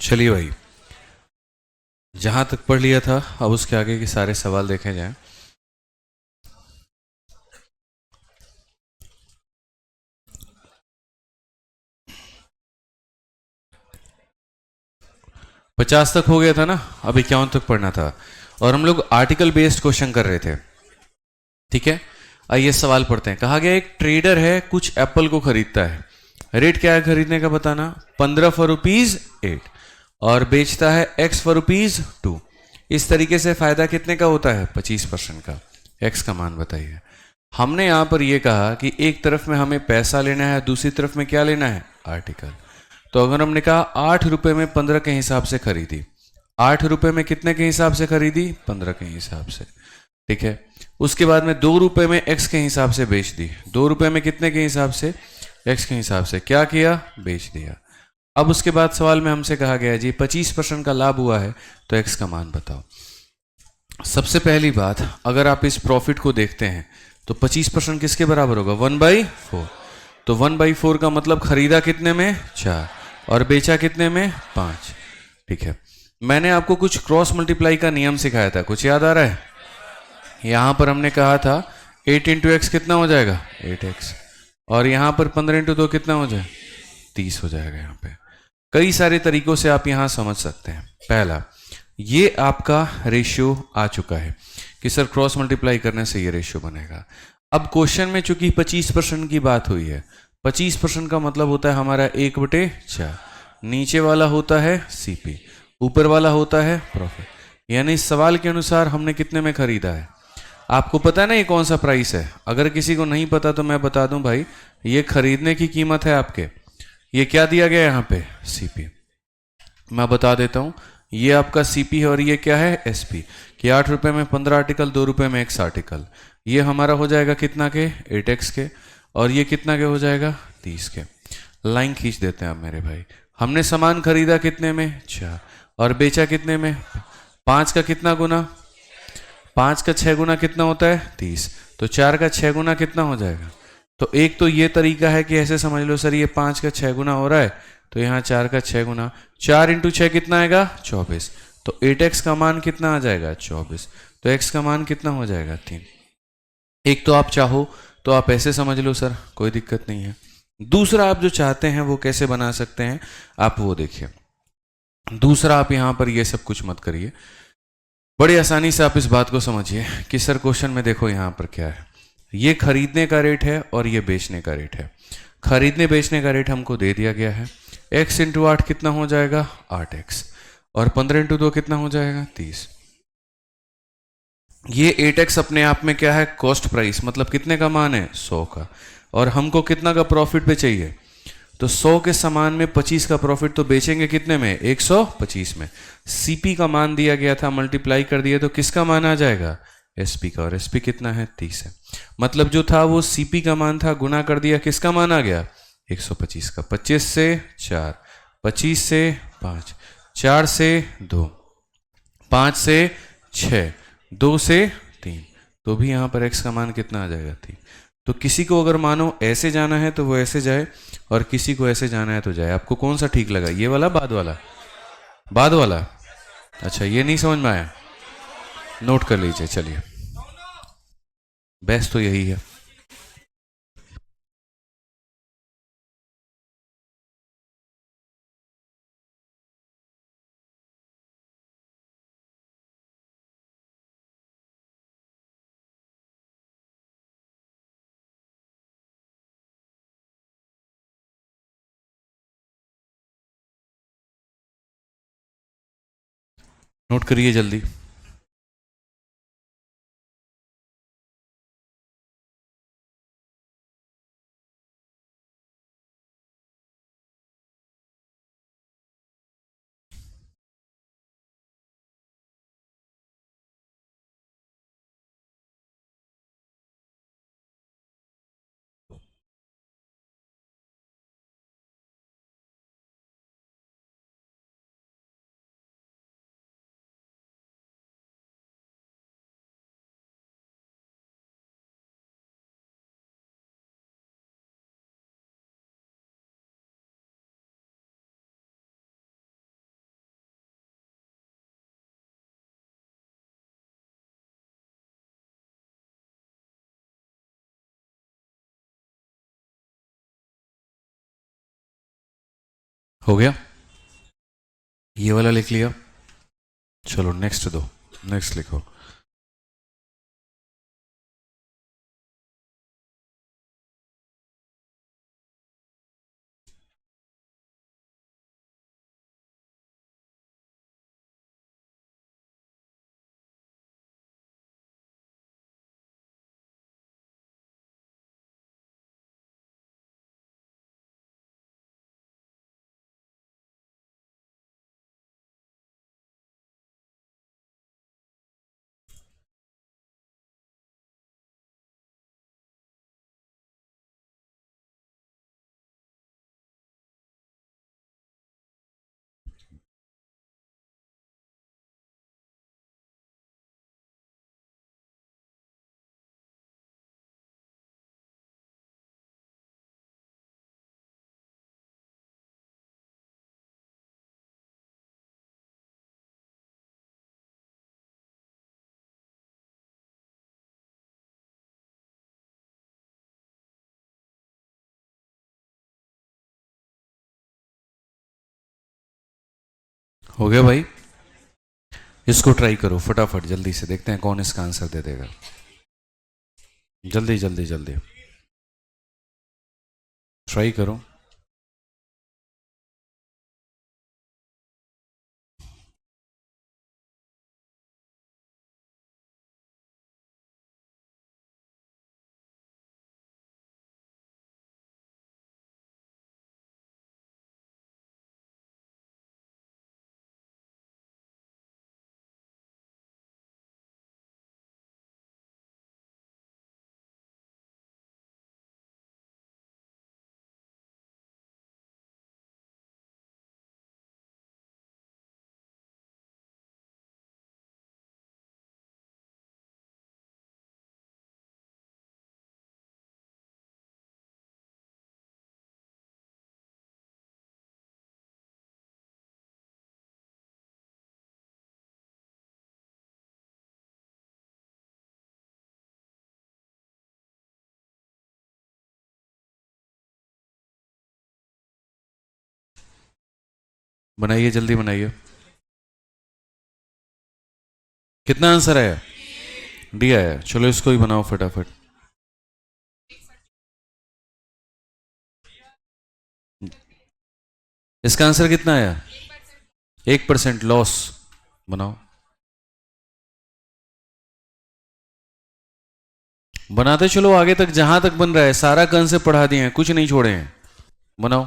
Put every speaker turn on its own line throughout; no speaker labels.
चलिए भाई, जहां तक पढ़ लिया था अब उसके आगे के सारे सवाल देखे जाएं। पचास तक हो गया था ना, अब 51 तक पढ़ना था। और हम लोग आर्टिकल बेस्ड क्वेश्चन कर रहे थे। ठीक है, आइए सवाल पढ़ते हैं। कहा गया एक ट्रेडर है, कुछ एप्पल को खरीदता है। रेट क्या है खरीदने का बताना। 15 फॉर रुपीज 8 और बेचता है एक्स फॉर रुपीज 2। इस तरीके से फायदा कितने का होता है? 25% का। एक्स का मान बताइए। हमने यहां पर यह कहा कि एक तरफ में हमें पैसा लेना है, दूसरी तरफ में क्या लेना है? आर्टिकल। तो अगर हमने कहा 8 रुपए में 15 के हिसाब से खरीदी, 8 रुपए में कितने के हिसाब से खरीदी? 15 के हिसाब से। ठीक है, उसके बाद में 2 रुपए में एक्स के हिसाब से बेच दी। 2 रुपए में कितने के हिसाब से? एक्स के हिसाब से। क्या किया? बेच दिया। अब उसके बाद सवाल में हमसे कहा गया जी 25% का लाभ हुआ है, तो एक्स का मान बताओ। सबसे पहली बात, अगर आप इस प्रॉफिट को देखते हैं तो 25% किसके बराबर होगा? 1/4। तो 1/4 का मतलब खरीदा कितने में? 4 और बेचा कितने में? 5। ठीक है, मैंने आपको कुछ क्रॉस मल्टीप्लाई का नियम सिखाया था, कुछ याद आ रहा है? यहां पर हमने कहा था 8 इंटू एक्स कितना हो जाएगा? 8x। और यहां पर 15 इंटू 2 कितना हो जाए? 30 हो जाएगा। यहां पे कई सारे तरीकों से आप यहां समझ सकते हैं। पहला, ये आपका रेशियो आ चुका है कि सर क्रॉस मल्टीप्लाई करने से ये रेशियो बनेगा। अब क्वेश्चन में चूंकि 25% की बात हुई है, 25% का मतलब होता है हमारा 1/4। नीचे वाला होता है सीपी, ऊपर वाला होता है प्रॉफिट। यानी इस सवाल के अनुसार हमने कितने में खरीदा है? आपको पता है ना ये कौन सा प्राइस है? अगर किसी को नहीं पता तो मैं बता दूं भाई, ये खरीदने की कीमत है आपके। ये क्या दिया गया यहाँ पे? सीपी। मैं बता देता हूँ, ये आपका सीपी है और ये क्या है? एसपी। कि 8 रुपए में 15 आर्टिकल, 2 रुपए में एक्स आर्टिकल। ये हमारा हो जाएगा कितना के? 8x के। और ये कितना के हो जाएगा? 30 के। लाइन खींच देते हैं आप मेरे भाई। हमने सामान खरीदा कितने में? 4 और बेचा कितने में? 5 का कितना गुना? 5 का 6 गुना कितना होता है? 30। तो 4 का 6 गुना कितना हो जाएगा? तो एक तो ये तरीका है कि ऐसे समझ लो सर ये 5 का 6 गुना हो रहा है, तो यहाँ 4 का 6 गुना। 4 इंटू 6 कितना आएगा? 24। तो 8x का मान कितना आ जाएगा? 24। तो x का मान कितना हो जाएगा? 3। एक तो आप चाहो तो आप ऐसे समझ लो सर, कोई दिक्कत नहीं है। दूसरा आप जो चाहते हैं वो कैसे बना सकते हैं, आप वो देखिए। दूसरा, आप यहां पर ये सब कुछ मत करिए, बड़ी आसानी से आप इस बात को समझिए कि सर क्वेश्चन में देखो यहां पर क्या है। ये खरीदने का रेट है और ये बेचने का रेट है। खरीदने बेचने का रेट हमको दे दिया गया है। x इंटू 8 कितना हो जाएगा? 8x। और 15 इंटू 2 कितना हो जाएगा? 30। ये 8x अपने आप में क्या है? कॉस्ट प्राइस, मतलब कितने का मान है? 100 का। और हमको कितना का प्रॉफिट पे चाहिए? तो 100 के सामान में 25 का प्रॉफिट, तो बेचेंगे कितने में? 125 में। सीपी का मान दिया गया था, मल्टीप्लाई कर दिया तो किसका मान आ जाएगा? एसपी का। और एसपी कितना है? 30 है। मतलब जो था वो सीपी का मान था, गुना कर दिया, किसका मान आ गया? 125 का। 25 से 4, 25 से 5, 4 से 2, 5 से 6, 2 से 3। तो भी यहां पर एक्स का मान कितना आ जाएगा? 3। तो किसी को अगर मानो ऐसे जाना है तो वो ऐसे जाए, और किसी को ऐसे जाना है तो जाए। आपको कौन सा ठीक लगा, ये वाला बाद वाला? बाद वाला। अच्छा, ये नहीं समझ में आया? नोट कर लीजिए। चलिए, बेस्ट तो यही है। नोट करिए जल्दी। हो गया, ये वाला लिख लिया। चलो नेक्स्ट दो, नेक्स्ट लिखो। हो गया भाई, इसको ट्राई करो फटाफट, जल्दी से देखते हैं कौन इसका आंसर दे देगा। जल्दी जल्दी जल्दी ट्राई करो। बनाइए, जल्दी बनाइए। कितना आंसर आया? डी आया। चलो इसको ही बनाओ फटाफट। इसका आंसर कितना आया? 1% लॉस। बनाओ, बनाते चलो आगे तक, जहां तक बन रहा है सारा कंसेप्ट पढ़ा दिए हैं, कुछ नहीं छोड़े हैं। बनाओ।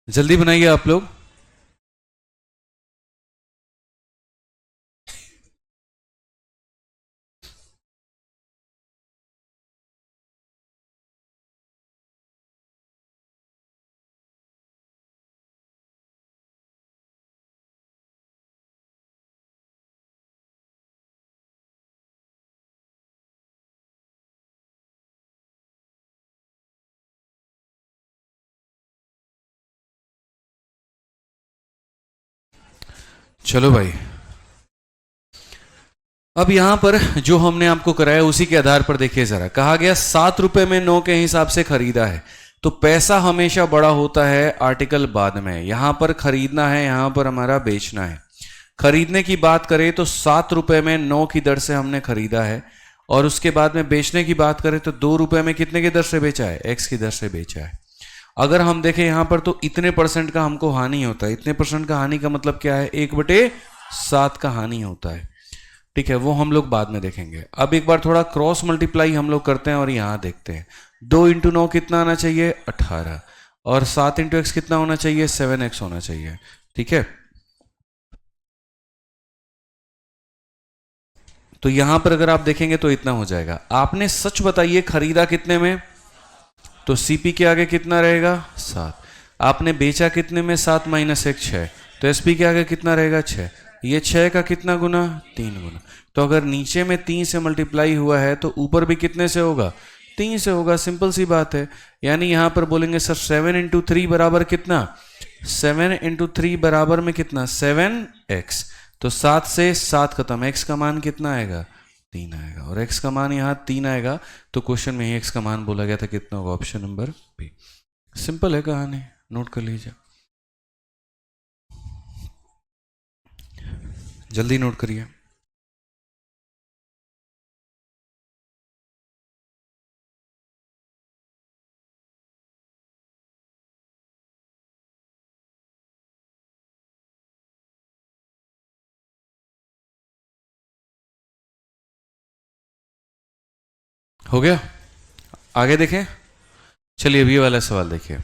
जल्दी बनाइए आप लोग। चलो भाई, अब यहां पर जो हमने आपको कराया उसी के आधार पर देखिए जरा। कहा गया 7 रुपए में 9 के हिसाब से खरीदा है, तो पैसा हमेशा बड़ा होता है, आर्टिकल बाद में। यहां पर खरीदना है, यहां पर हमारा बेचना है। खरीदने की बात करें तो 7 रुपए में 9 की दर से हमने खरीदा है, और उसके बाद में बेचने की बात करें तो 2 रुपए में कितने की दर से बेचा है, x की दर से बेचा है। अगर हम देखें यहां पर तो इतने % का हमको हानि होता है। इतने % का हानि का मतलब क्या है, 1/7 का हानि होता है। ठीक है, वो हम लोग बाद में देखेंगे। अब एक बार थोड़ा क्रॉस मल्टीप्लाई हम लोग करते हैं और यहां देखते हैं। 2 × 9 कितना आना चाहिए, 18, और 7 × x कितना होना चाहिए, 7x होना चाहिए। ठीक है, तो यहां पर अगर आप देखेंगे तो इतना हो जाएगा। आपने सच बताइए खरीदा कितने में, तो सीपी के आगे कितना रहेगा, 7। आपने बेचा कितने में, 7 - 1 6, तो एसपी के आगे कितना रहेगा, 6। ये 6 का कितना गुना, 3 गुना। तो अगर नीचे में 3 से मल्टीप्लाई हुआ है तो ऊपर भी कितने से होगा, 3 से होगा। सिंपल सी बात है। यानी यहां पर बोलेंगे सर 7 × 3 बराबर कितना, 7 × 3 बराबर में कितना, 7x। तो 7 से 7 खत्म, x का मान कितना आएगा, 3 आएगा, और x का मान यहाँ 3 आएगा। तो क्वेश्चन में ही x का मान बोला गया था, कितना होगा, ऑप्शन नंबर बी। सिंपल है कहानी, नोट कर लीजिए, जल्दी नोट करिए। हो गया, आगे देखें। चलिए अभी वाला सवाल देखिए।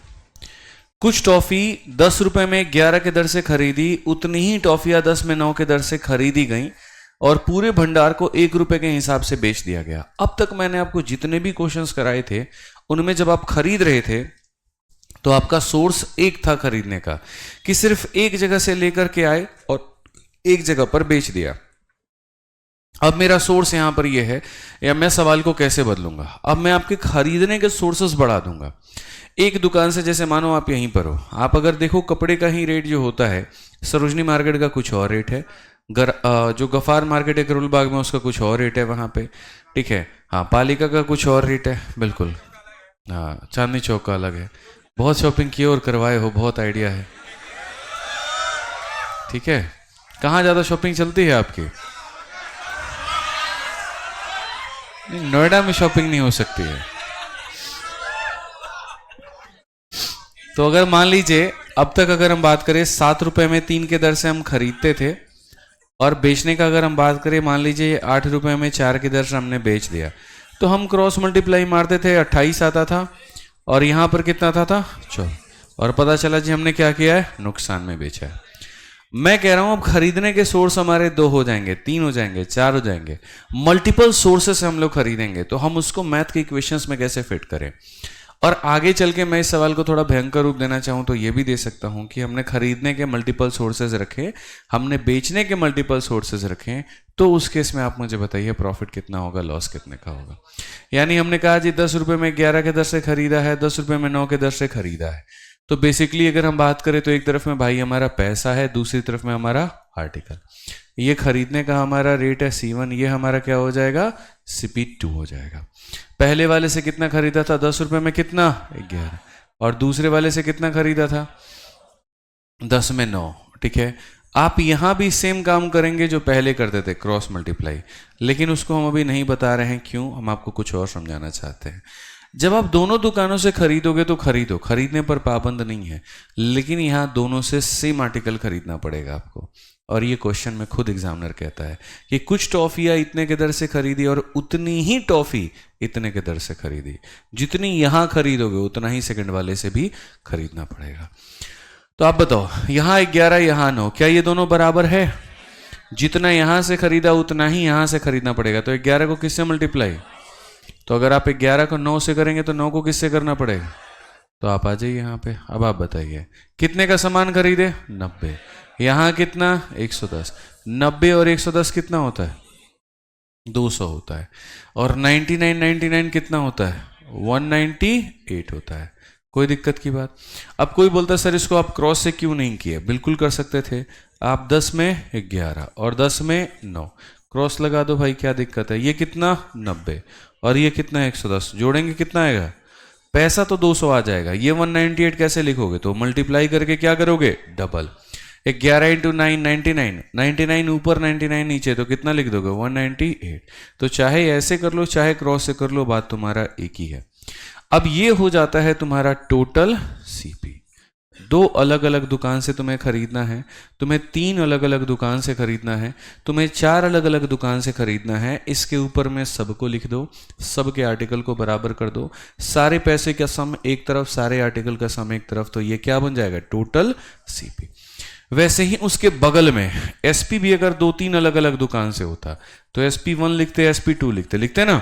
कुछ टॉफी 10 रुपए में 11 के दर से खरीदी, उतनी ही टॉफियां 10 में 9 के दर से खरीदी गई और पूरे भंडार को 1 रुपए के हिसाब से बेच दिया गया। अब तक मैंने आपको जितने भी क्वेश्चंस कराए थे उनमें जब आप खरीद रहे थे तो आपका सोर्स एक था खरीदने का, कि सिर्फ एक जगह से लेकर के आए और एक जगह पर बेच दिया। अब मेरा सोर्स यहां पर यह है, या मैं सवाल को कैसे बदलूंगा, अब मैं आपके खरीदने के सोर्सेस बढ़ा दूंगा। एक दुकान से, जैसे मानो आप यहीं पर हो, आप अगर देखो कपड़े का ही रेट जो होता है सरोजनी मार्केट का कुछ और रेट है, जो गफार मार्केट है करोल बाग में उसका कुछ और रेट है वहां पे। ठीक है, हाँ, पालिका का कुछ और रेट है, बिल्कुल। हाँ, चांदनी चौक का अलग है। बहुत शॉपिंग किए और करवाए हो, बहुत आइडिया है। ठीक है, कहाँ ज्यादा शॉपिंग चलती है आपकी, नोएडा में शॉपिंग नहीं हो सकती है। तो अगर मान लीजिए अब तक अगर हम बात करें 7 रुपए में 3 के दर से हम खरीदते थे, और बेचने का अगर हम बात करें, मान लीजिए 8 रुपए में 4 की दर से हमने बेच दिया, तो हम क्रॉस मल्टीप्लाई मारते थे, 28 आता था, और यहां पर कितना था 14, और पता चला जी हमने क्या किया है, नुकसान में बेचा है। मैं कह रहा हूं अब खरीदने के सोर्स हमारे 2 हो जाएंगे, 3 हो जाएंगे, 4 हो जाएंगे, मल्टीपल सोर्सेस से हम लोग खरीदेंगे, तो हम उसको मैथ के इक्वेशंस में कैसे फिट करें। और आगे चल के मैं इस सवाल को थोड़ा भयंकर रूप देना चाहूं तो ये भी दे सकता हूं कि हमने खरीदने के मल्टीपल सोर्सेज रखे, हमने बेचने के मल्टीपल सोर्सेज रखे, तो उस केस में आप मुझे बताइए प्रॉफिट कितना होगा, लॉस कितने का होगा। यानी हमने कहा जी 10 रुपए में 11 के दर से खरीदा है, 10 रुपए में 9 के दर से खरीदा है। तो बेसिकली अगर हम बात करें तो एक तरफ में भाई हमारा पैसा है, दूसरी तरफ में हमारा आर्टिकल। ये खरीदने का हमारा रेट है C1, ये हमारा क्या हो जाएगा, CP2 हो जाएगा। पहले वाले से कितना खरीदा था, 10 रुपए में कितना, 11, और दूसरे वाले से कितना खरीदा था, 10 में 9। ठीक है, आप यहां भी सेम काम करेंगे जो पहले करते थे, क्रॉस मल्टीप्लाई, लेकिन उसको हम अभी नहीं बता रहे हैं, क्यों, हम आपको कुछ और समझाना चाहते हैं। जब आप दोनों दुकानों से खरीदोगे तो खरीदो, खरीदने पर पाबंद नहीं है, लेकिन यहां दोनों से सेम आर्टिकल खरीदना पड़ेगा आपको। और ये क्वेश्चन में खुद एग्जामिनर कहता है कि कुछ टॉफियां इतने के दर से खरीदी और उतनी ही टॉफी इतने के दर से खरीदी, जितनी यहां खरीदोगे उतना ही सेकंड वाले से भी खरीदना पड़ेगा। तो आप बताओ, यहां 11 यहां 9, क्या ये दोनों बराबर है, जितना यहां से खरीदा उतना ही यहां से खरीदना पड़ेगा। तो 11 को किससे मल्टीप्लाई, तो अगर आप 11 को 9 से करेंगे तो 9 को किससे करना पड़ेगा, तो आप आ जाइए यहाँ पे। अब आप बताइए कितने का सामान खरीदे, 90, यहां कितना, 110, 90 और 110 कितना होता है, 200 होता है, और 99 कितना होता है, 198 होता है। कोई दिक्कत की बात। अब कोई बोलता है सर इसको आप क्रॉस से क्यों नहीं किए, बिल्कुल कर सकते थे आप, 10 में 11 और 10 में 9 क्रॉस लगा दो भाई, क्या दिक्कत है। ये कितना, 90, और ये कितना, 110, जोड़ेंगे कितना आएगा, पैसा तो 200 आ जाएगा। ये 198 कैसे लिखोगे, तो मल्टीप्लाई करके क्या करोगे, डबल। 11 इंटू 9 99, 99 ऊपर 99 नीचे, तो कितना लिख दोगे 198। तो चाहे ऐसे कर लो चाहे क्रॉस से कर लो, बात तुम्हारा एक ही है। अब ये हो जाता है तुम्हारा टोटल सीपी। दो अलग अलग दुकान से तुम्हें खरीदना है, तुम्हें 3 अलग अलग दुकान से खरीदना है, तुम्हें 4 अलग अलग दुकान से खरीदना है। इसके ऊपर में सबको लिख दो, सबके आर्टिकल को बराबर कर दो, सारे पैसे का सम एक तरफ, सारे आर्टिकल का सम एक तरफ, तो ये क्या बन जाएगा टोटल सीपी। वैसे ही उसके बगल में एसपी भी अगर 2-3 अलग अलग दुकान से होता तो SP1 लिखते, SP2 लिखते ना,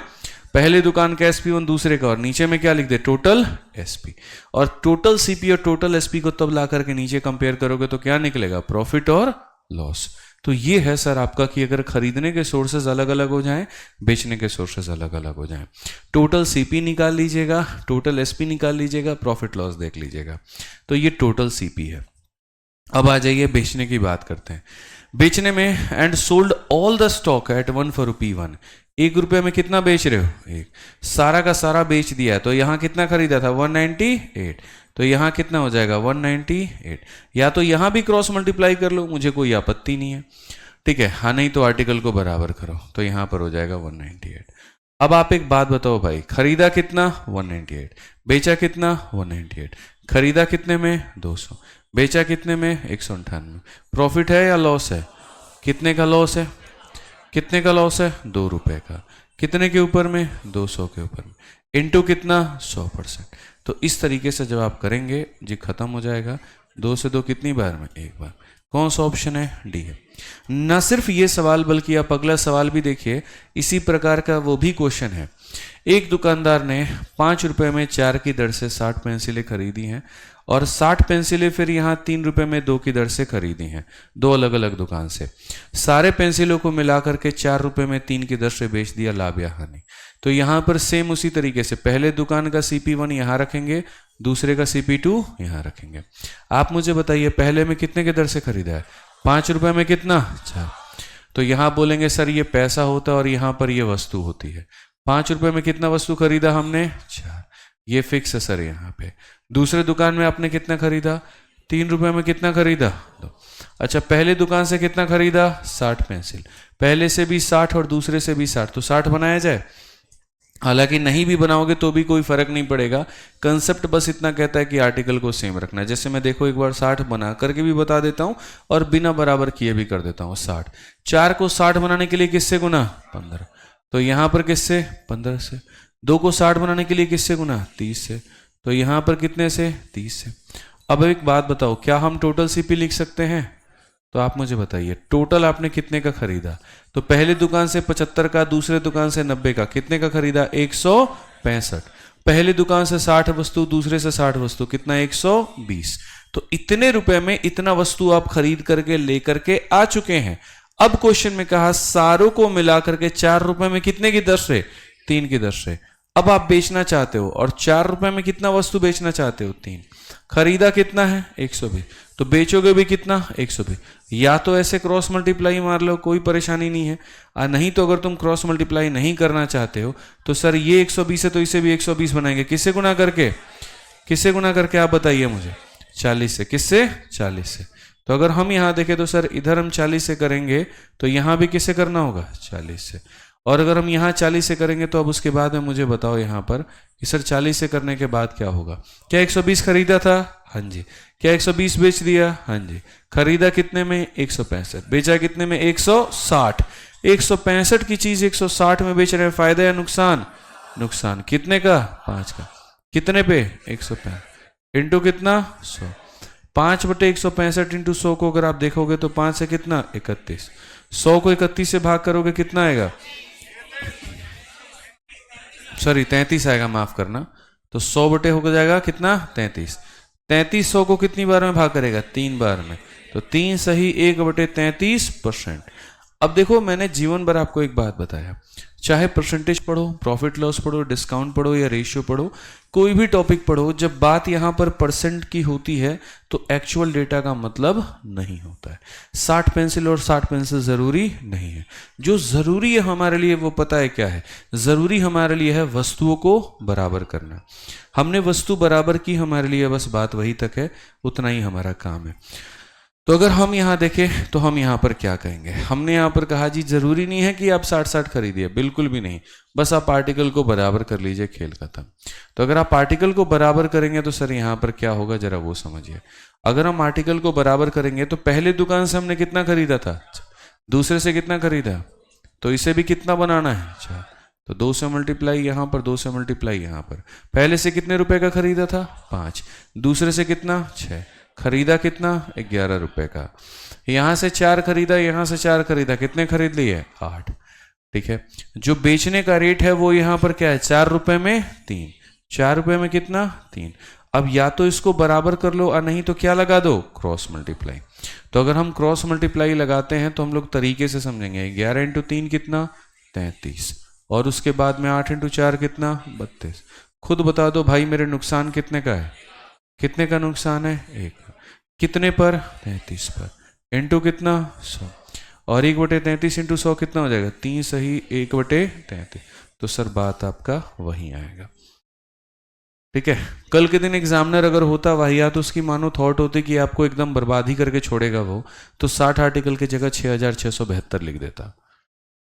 पहले दुकान का SP1 दूसरे का, और नीचे में क्या लिख दे टोटल SP। और टोटल सीपी और टोटल SP को तब ला करके नीचे कंपेयर करोगे तो क्या निकलेगा प्रॉफिट और लॉस। तो ये है सर आपका कि अगर खरीदने के सोर्सेज अलग अलग हो जाएं, बेचने के सोर्सेज अलग अलग हो जाएं, टोटल सीपी निकाल लीजिएगा, टोटल SP निकाल लीजिएगा, प्रॉफिट लॉस देख लीजिएगा। तो ये टोटल सीपी है। अब आ जाइए बेचने की बात करते हैं। बेचने में and sold all the stock at 1 for ₹1। 1 रुपये में कितना बेच रहे हो? 1। सारा का सारा बेच दिया है, तो यहाँ कितना खरीदा था 198, तो यहाँ कितना हो जाएगा 198। या तो यहाँ भी क्रॉस मल्टीप्लाई कर लो, मुझे कोई आपत्ति नहीं है, ठीक है। हाँ नहीं तो आर्टिकल को बराबर करो, तो यहाँ पर हो जाएगा 198। अब आप एक बात बताओ भाई, खरीदा कितना 198, बेचा कितना 198, खरीदा कितने में 200, बेचा कितने में 198। प्रॉफिट है या लॉस है? कितने का लॉस है? कितने का लॉस है? 2 रुपए का। कितने के ऊपर में? 200 के ऊपर में। इनटू कितना 100%। तो इस तरीके से जब आप करेंगे जी खत्म हो जाएगा। 2 से 2 कितनी बार में? एक बार। कौन सा ऑप्शन है? डी है। न सिर्फ ये सवाल बल्कि आप अगला सवाल भी देखिए, इसी प्रकार का वो भी क्वेश्चन है। एक दुकानदार ने 5 रुपए में 4 की दर से 60 पेंसिलें खरीदी हैं और 60 पेंसिलें फिर यहाँ 3 रुपए में 2 की दर से खरीदी हैं, 2 अलग अलग दुकान से। सारे पेंसिलों को मिला करके 4 रुपए में 3 की दर से बेच दिया, लाभ या हानि। तो यहाँ पर सेम उसी तरीके से पहले दुकान का CP1 यहाँ रखेंगे, दूसरे का CP2 यहाँ रखेंगे। आप मुझे बताइए पहले में कितने की दर से खरीदा है? 5 रुपए में कितना? 4। तो यहाँ बोलेंगे सर ये पैसा होता है और यहाँ पर ये वस्तु होती है। 5 रुपए में कितना वस्तु खरीदा हमने? 4। ये फिक्स है सर यहाँ पे। दूसरे दुकान में आपने कितना खरीदा? 3 रुपए में कितना खरीदा? 2। अच्छा, पहले दुकान से कितना खरीदा? 60 पेंसिल। पहले से भी 60 और दूसरे से भी 60, तो 60 बनाया जाए। हालांकि नहीं भी बनाओगे तो भी कोई फर्क नहीं पड़ेगा। कंसेप्ट बस इतना कहता है कि आर्टिकल को सेम रखना है। जैसे मैं देखो एक बार 60 बना करके भी बता देता हूं और बिना बराबर किए भी कर देता हूं। 60, 4 को 60 बनाने के लिए किससे गुना? 15। तो यहां पर किससे? 15 से। 2 को 60 बनाने के लिए किससे गुना? 30 से। तो यहां पर कितने से? 30 से। अब एक बात बताओ, क्या हम टोटल सीपी लिख सकते हैं? तो आप मुझे बताइए टोटल आपने कितने का खरीदा? तो पहले दुकान से 75 का, दूसरे दुकान से 90 का, कितने का खरीदा? 165। पहले दुकान से 60 वस्तु, दूसरे से 60 वस्तु, कितना? 120। तो इतने रुपए में इतना वस्तु आप खरीद करके लेकर के आ चुके हैं। अब क्वेश्चन में कहा सारों को मिला करके 4 रुपए में कितने की दर से? 3 की दर से। अब आप बेचना चाहते हो और 4 रुपए में कितना वस्तु बेचना चाहते हो? 3। खरीदा कितना है? 120। तो बेचोगे भी कितना? 120। या तो ऐसे क्रॉस मल्टीप्लाई मार लो, कोई परेशानी नहीं है। नहीं तो अगर तुम क्रॉस मल्टीप्लाई नहीं करना चाहते हो तो सर ये 120 है तो इसे भी 120 बनाएंगे। किससे गुना करके? किससे गुना करके आप बताइए मुझे? 40 से। किससे? 40 से। तो अगर हम यहां देखें तो सर इधर हम 40 से करेंगे तो यहां भी किससे करना होगा? 40 से। और अगर हम यहाँ 40 से करेंगे तो अब उसके बाद में मुझे बताओ यहाँ पर कि सर 40 से करने के बाद क्या होगा? क्या 120 खरीदा था? हाँ जी। क्या 120 बेच दिया? हाँ जी। खरीदा कितने में? 165। बेचा कितने में? 160। 165 की चीज 160 में बेच रहे हैं, फायदा या नुकसान? नुकसान। कितने का? 5 का। कितने पे? 165। इंटू कितना? 100। 5/165 इंटू 100 को अगर आप देखोगे तो 5 से कितना? 31। 100 को 31 से भाग करोगे कितना आएगा? सॉरी 33 आएगा, माफ करना। तो 100 बटे हो जाएगा कितना? 33। 33 100 को कितनी बार में भाग करेगा? 3 बार में। तो 3 सही 1/33%। अब देखो मैंने जीवन भर आपको एक बात बताया, चाहे परसेंटेज पढ़ो, प्रॉफिट लॉस पढ़ो, डिस्काउंट पढ़ो या रेशियो पढ़ो, कोई भी टॉपिक पढ़ो, जब बात यहां पर परसेंट की होती है तो एक्चुअल डेटा का मतलब नहीं होता है। 60 पेंसिल और 60 पेंसिल जरूरी नहीं है। जो जरूरी है हमारे लिए वो पता है क्या है? जरूरी हमारे लिए है वस्तुओं को बराबर करना। हमने वस्तु बराबर की, हमारे लिए बस बात वही तक है, उतना ही हमारा काम है। तो अगर हम यहाँ देखें तो हम यहाँ पर क्या कहेंगे, हमने यहाँ पर कहा जी जरूरी नहीं है कि आप 60-60 खरीदिए, बिल्कुल भी नहीं, बस आप आर्टिकल को बराबर कर लीजिए, खेल खत्म। तो अगर आप आर्टिकल को बराबर करेंगे तो सर यहाँ पर क्या होगा जरा वो समझिए। अगर हम आर्टिकल को बराबर करेंगे तो पहले दुकान से हमने कितना खरीदा था, दूसरे से कितना खरीदा, तो इसे भी कितना बनाना है, अच्छा तो 2 से मल्टीप्लाई यहाँ पर, 2 से मल्टीप्लाई यहाँ पर। पहले से कितने रुपए का खरीदा था, 5, दूसरे से कितना, 6, खरीदा कितना, 11 रुपए का। यहां से 4 खरीदा, यहां से 4 खरीदा, कितने खरीद लिए, 8। ठीक है, जो बेचने का रेट है वो यहां पर क्या है, 4 रुपए में 3, 4 रुपए में कितना, 3। अब या तो इसको बराबर कर लो और नहीं तो क्या लगा दो, क्रॉस मल्टीप्लाई। तो अगर हम क्रॉस मल्टीप्लाई लगाते हैं तो हम लोग तरीके से समझेंगे, 11 इंटू 3 कितना, 33, और उसके बाद में 8 इंटू 4 कितना, 32। खुद बता दो भाई मेरे नुकसान कितने का है, कितने का नुकसान है, 1। कितने पर, 33 पर, इंटू कितना, 100, और 1/33 इंटू 100 कितना हो जाएगा, 3 सही 1/33। तो सर बात आपका वही आएगा। ठीक है, कल के दिन एग्जामिनर अगर होता वाहियात तो उसकी मानो थॉट होती कि आपको एकदम बर्बाद ही करके छोड़ेगा वो, तो 60 आर्टिकल की जगह 6672 लिख देता,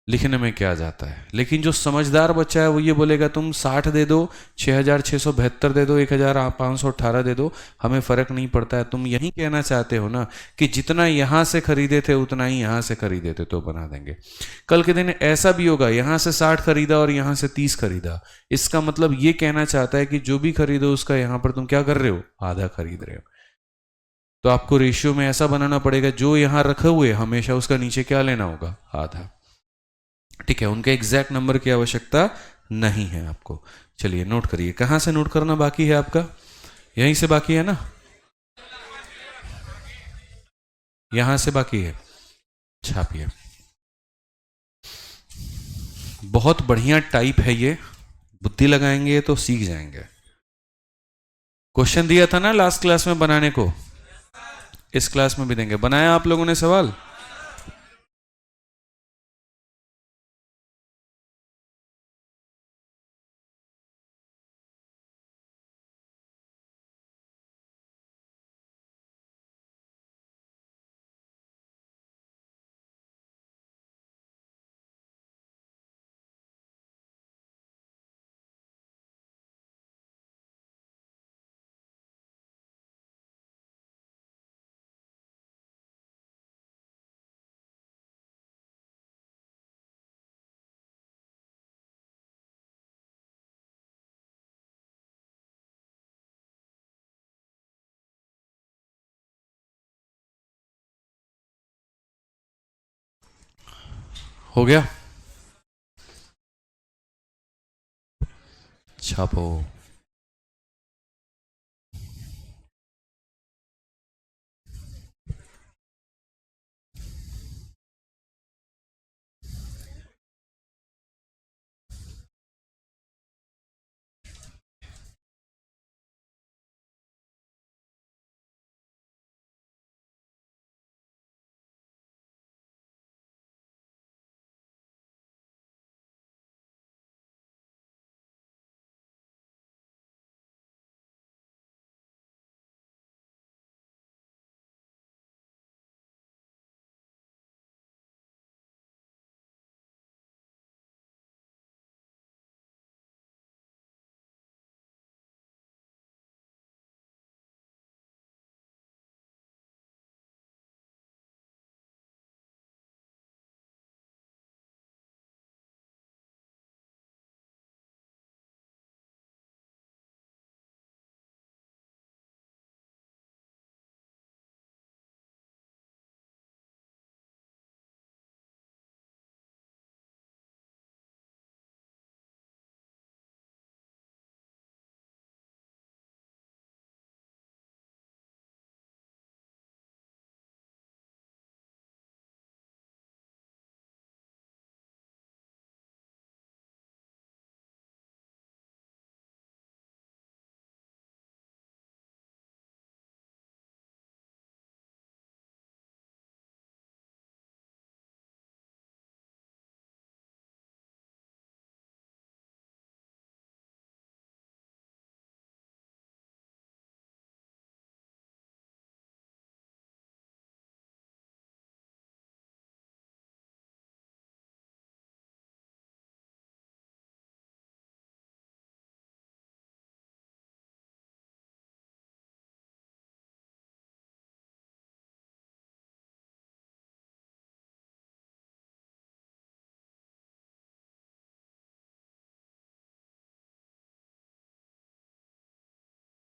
लिखने में क्या जाता है। लेकिन जो समझदार बच्चा है वो ये बोलेगा तुम 60 दे दो, 6672 दे दो, 1518 दे दो, हमें फर्क नहीं पड़ता है। तुम यही कहना चाहते हो ना कि जितना यहां से खरीदे थे उतना ही यहां से खरीदे थे, तो बना देंगे। कल के दिन ऐसा भी होगा, यहां से 60 खरीदा और यहां से 30 खरीदा, इसका मतलब ये कहना चाहता है कि जो भी खरीदो उसका यहां पर तुम क्या कर रहे हो, आधा खरीद रहे हो। तो आपको रेशियो में ऐसा बनाना पड़ेगा, जो यहां रखे हुए हमेशा उसका नीचे क्या लेना होगा, आधा। ठीक है, उनके एग्जैक्ट नंबर की आवश्यकता नहीं है आपको। चलिए नोट करिए, कहां से नोट करना बाकी है आपका, यहीं से बाकी है ना, यहां से बाकी है, छापिए। बहुत बढ़िया टाइप है ये, बुद्धि लगाएंगे तो सीख जाएंगे। क्वेश्चन दिया था ना लास्ट क्लास में बनाने को, इस क्लास में भी देंगे। बनाया आप लोगों ने सवाल, हो गया, छापो।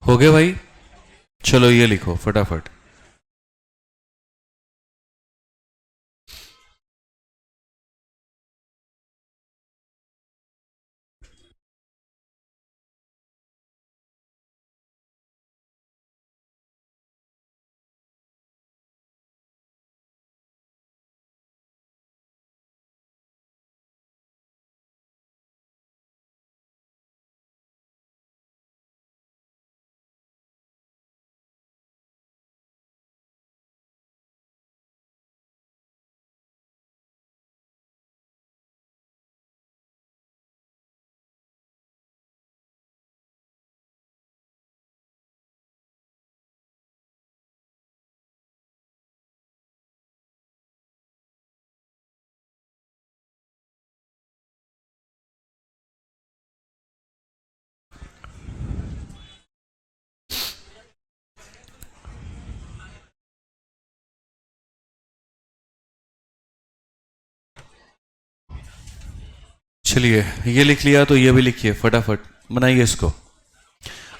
हो गया भाई? चलो ये लिखो फटाफट। चलिए ये लिख लिया तो ये भी लिखिए फटाफट, बनाइए इसको।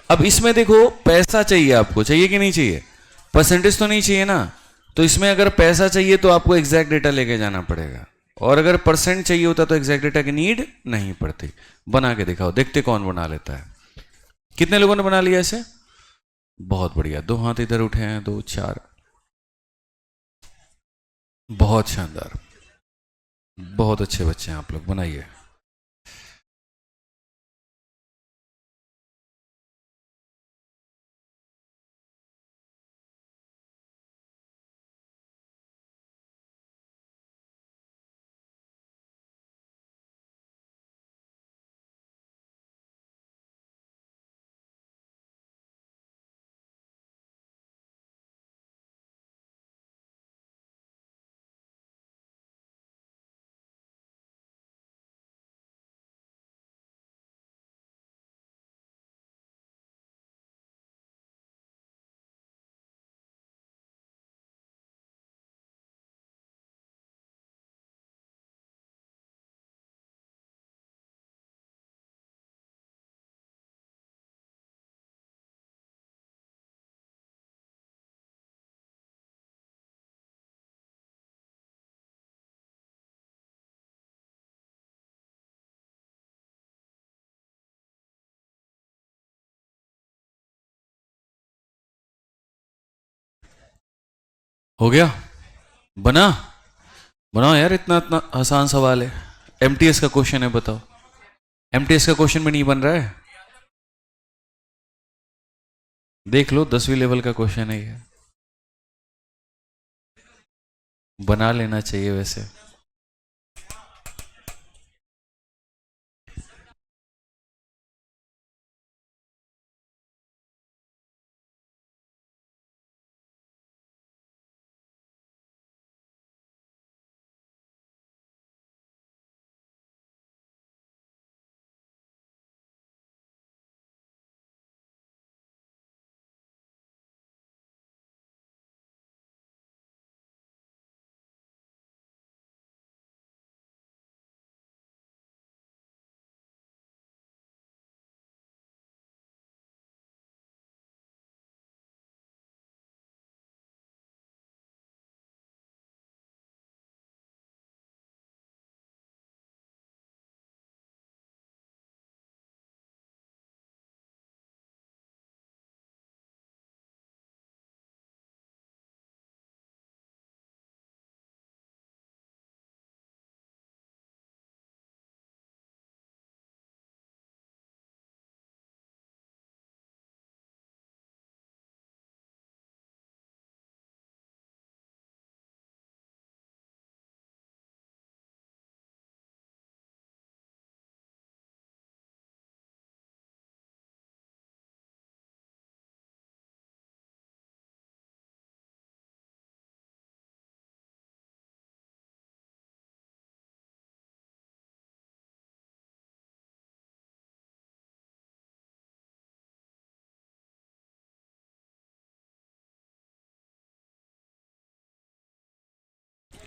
अब इसमें देखो पैसा चाहिए, आपको चाहिए कि नहीं चाहिए? परसेंटेज तो नहीं चाहिए ना। तो इसमें अगर पैसा चाहिए तो आपको एग्जैक्ट डेटा लेके जाना पड़ेगा, और अगर परसेंट चाहिए होता तो एग्जैक्ट डेटा की नीड नहीं पड़ती। बना के दिखाओ, देखते कौन बना लेता है। कितने लोगों ने बना लिया ऐसे? बहुत बढ़िया, 2 हाथ इधर उठे हैं, 2 4, बहुत शानदार, बहुत अच्छे बच्चे हैं आप लोग, बनाइए। हो गया? बना? बनाओ यार, इतना इतना आसान सवाल है। एमटीएस का क्वेश्चन है, बताओ। एमटीएस का क्वेश्चन भी नहीं बन रहा है? देख लो, 10वीं लेवल का क्वेश्चन है ये, बना लेना चाहिए वैसे।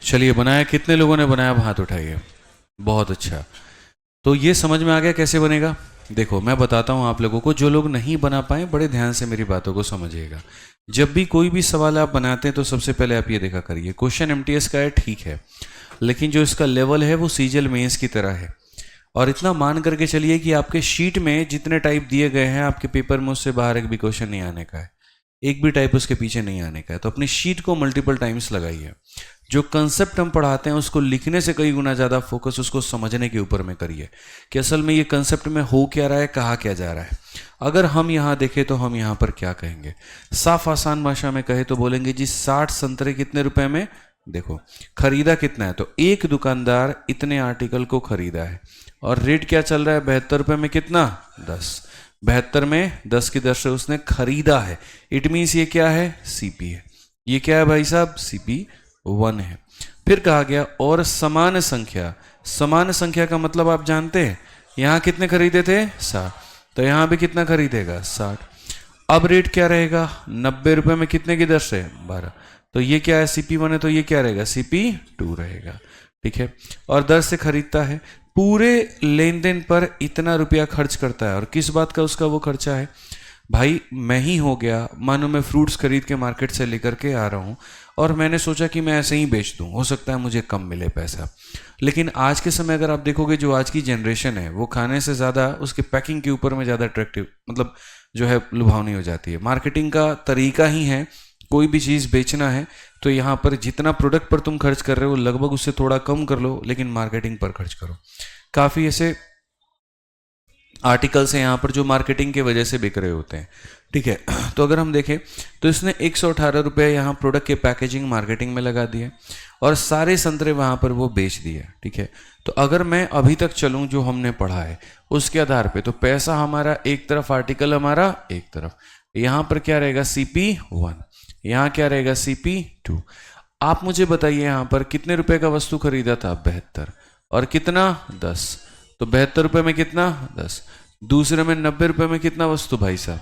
चलिए, बनाया? कितने लोगों ने बनाया? अब हाथ उठाइए। बहुत अच्छा। तो ये समझ में आ गया कैसे बनेगा? देखो मैं बताता हूँ आप लोगों को, जो लोग नहीं बना पाए बड़े ध्यान से मेरी बातों को समझिएगा। जब भी कोई भी सवाल आप बनाते हैं तो सबसे पहले आप ये देखा करिए, क्वेश्चन एमटीएस का है ठीक है, लेकिन जो इसका लेवल है वो सीजीएल मेंस की तरह है। और इतना मान करके चलिए कि आपके शीट में जितने टाइप दिए गए हैं, आपके पेपर में उससे बाहर एक भी क्वेश्चन नहीं आने का है, एक भी टाइप उसके पीछे नहीं आने का है। तो अपनी शीट को मल्टीपल टाइम्स लगाइए। जो कंसेप्ट हम पढ़ाते हैं उसको लिखने से कई गुना ज़्यादा फोकस उसको समझने के ऊपर में करिए कि असल में ये कंसेप्ट में हो क्या रहा है, कहा क्या जा रहा है। अगर हम यहाँ देखें तो हम यहाँ पर क्या कहेंगे, साफ आसान भाषा में कहे तो बोलेंगे जी 60 संतरे कितने रुपए में, देखो खरीदा कितना है, तो एक दुकानदार इतने आर्टिकल को खरीदा है और रेट क्या चल रहा है, 72 रुपये में कितना, 10। 72 में 10 की दर से उसने खरीदा है, इट मीन्स ये क्या है, सीपी है। ये क्या है भाई साहब, सीपी 1 है। फिर कहा गया और समान संख्या, समान संख्या का मतलब आप जानते हैं, यहाँ कितने खरीदे थे, 60, तो यहाँ भी कितना खरीदेगा, 60। अब रेट क्या रहेगा, 90 रुपये में कितने की दर से, 12। तो ये क्या है, CP1 है, तो ये क्या रहेगा, CP2 रहेगा। ठीक है, और दर से खरीदता है, पूरे लेन देन पर इतना रुपया खर्च करता है। और किस बात का उसका वो खर्चा है, भाई मैं ही हो गया, मानो मैं फ्रूट्स खरीद के मार्केट से लेकर के आ रहा हूँ और मैंने सोचा कि मैं ऐसे ही बेच दूँ, हो सकता है मुझे कम मिले पैसा। लेकिन आज के समय अगर आप देखोगे, जो आज की जनरेशन है वो खाने से ज़्यादा उसके पैकिंग के ऊपर में ज़्यादा अट्रैक्टिव, मतलब जो है लुभावनी हो जाती है। मार्केटिंग का तरीका ही है, कोई भी चीज़ बेचना है तो यहाँ पर जितना प्रोडक्ट पर तुम खर्च कर रहे हो लगभग उससे थोड़ा कम कर लो, लेकिन मार्केटिंग पर खर्च करो। काफ़ी ऐसे आर्टिकल्स हैं यहाँ पर जो मार्केटिंग के वजह से बिक रहे होते हैं। ठीक है, तो अगर हम देखें तो इसने 118 रुपये यहाँ प्रोडक्ट के पैकेजिंग मार्केटिंग में लगा दिए और सारे संतरे वहाँ पर वो बेच दिए। ठीक है, तो अगर मैं अभी तक चलूँ जो हमने पढ़ा है उसके आधार पे, तो पैसा हमारा एक तरफ, आर्टिकल हमारा एक तरफ, यहाँ पर क्या रहेगा, CP1, यहाँ क्या रहेगा, CP2। आप मुझे बताइए यहाँ पर कितने रुपए का वस्तु खरीदा था, 72, और कितना, 10, तो 72 रुपये में कितना, 10। दूसरे में 90 रुपये में कितना वस्तु भाई साहब,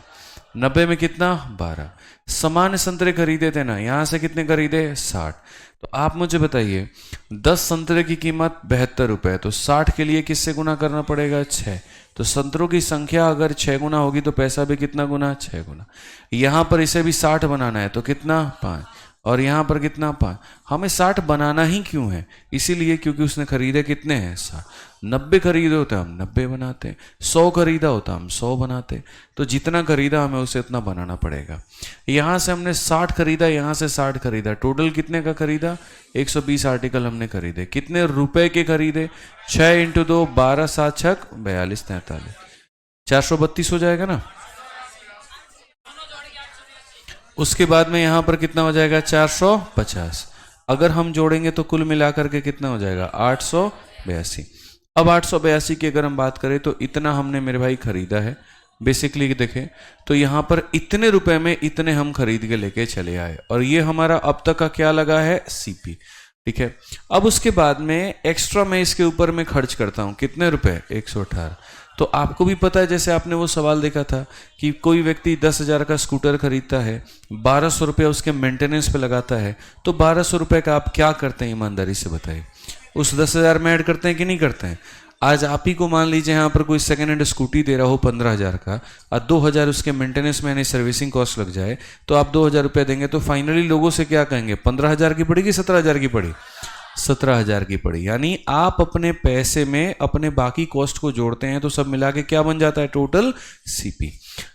90 में कितना, 12। समान संतरे खरीदे थे ना, यहाँ से कितने खरीदे, 60। तो आप मुझे बताइए 10 संतरे की कीमत 72 रुपये, तो 60 के लिए किससे गुना करना पड़ेगा, 6। तो संतरों की संख्या अगर 6 गुना होगी तो पैसा भी कितना गुना, 6 गुना। यहाँ पर इसे भी 60 बनाना है तो कितना, 5, और यहाँ पर कितना, 5। हमें 60 बनाना ही क्यों है, इसीलिए क्योंकि उसने खरीदे कितने हैं, 60। 90 खरीदे होते हम 90 बनाते, 100 खरीदा होता हम 100 बनाते, तो जितना खरीदा हमें उसे इतना बनाना पड़ेगा। यहाँ से हमने 60 खरीदा, यहाँ से 60 खरीदा, टोटल कितने का खरीदा, 120 आर्टिकल हमने खरीदे। कितने रुपए के खरीदे, 6 × 2 12, 7 छक 42, 43, 432 हो जाएगा ना। उसके बाद में यहाँ पर कितना हो जाएगा, 450। अगर हम जोड़ेंगे तो कुल मिलाकर के कितना हो जाएगा, 882। अब 882 की अगर हम बात करें तो इतना हमने मेरे भाई खरीदा है। बेसिकली देखें तो यहाँ पर इतने रुपए में इतने हम खरीद के लेके चले आए, और ये हमारा अब तक का क्या लगा है, CP। ठीक है, अब उसके बाद में एक्स्ट्रा मैं इसके ऊपर में खर्च करता हूँ, कितने रुपए, 118। तो आपको भी पता है, जैसे आपने वो सवाल देखा था कि कोई व्यक्ति 10,000 का स्कूटर खरीदता है, 1200 रुपया उसके मेंटेनेंस पे लगाता है, तो 1200 रुपये का आप क्या करते हैं, ईमानदारी से बताइए, उस 10,000 में ऐड करते हैं कि नहीं करते हैं। आज आप ही को मान लीजिए यहाँ पर कोई सेकेंड हैंड स्कूटी दे रहा हो 15,000 का, और 2,000 उसके मेंटेनेंस में यानी सर्विसिंग कॉस्ट लग जाए, तो आप 2,000 रुपये देंगे, तो फाइनली लोगों से क्या कहेंगे, 15,000 की पड़ेगी, 17,000 की पड़ी, 17,000 की पड़ी। यानी आप अपने पैसे में अपने बाकी कॉस्ट को जोड़ते हैं तो सब मिला के क्या बन जाता है, टोटल CP।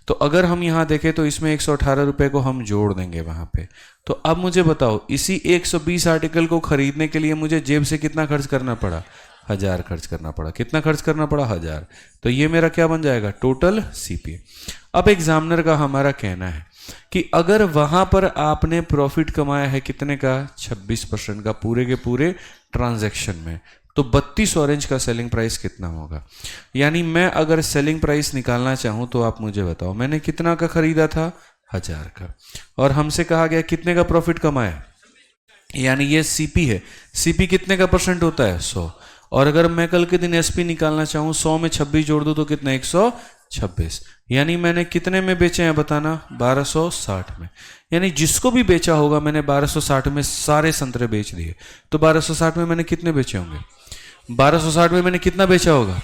तो अगर हम यहाँ देखें तो इसमें 118 रुपये को हम जोड़ देंगे वहाँ पे। तो अब मुझे बताओ, इसी 120 आर्टिकल को खरीदने के लिए मुझे जेब से कितना खर्च करना पड़ा, 1000 खर्च करना पड़ा। कितना खर्च करना पड़ा, 1000। तो ये मेरा क्या बन जाएगा, टोटल CP। अब एग्जामिनर का हमारा कहना है कि अगर वहां पर आपने प्रॉफिट कमाया है कितने का, 26% का, पूरे के पूरे ट्रांजैक्शन में, तो 32 ऑरेंज का सेलिंग प्राइस कितना होगा। यानी मैं अगर सेलिंग प्राइस निकालना चाहूं तो आप मुझे बताओ, मैंने कितना का खरीदा था, 1000 का, और हमसे कहा गया कितने का प्रॉफिट कमाया, यानी ये CP है। CP कितने का परसेंट होता है, 100। और अगर मैं कल के दिन SP निकालना चाहूँ, 100 में 26 जोड़ दूँ तो कितना, 126। यानी मैंने कितने में बेचे हैं बताना, 1260 में। यानी जिसको भी बेचा होगा मैंने 1260 में सारे संतरे बेच दिए, तो 1260 में मैंने कितने बेचे होंगे, 1260 में मैंने कितना बेचा होगा,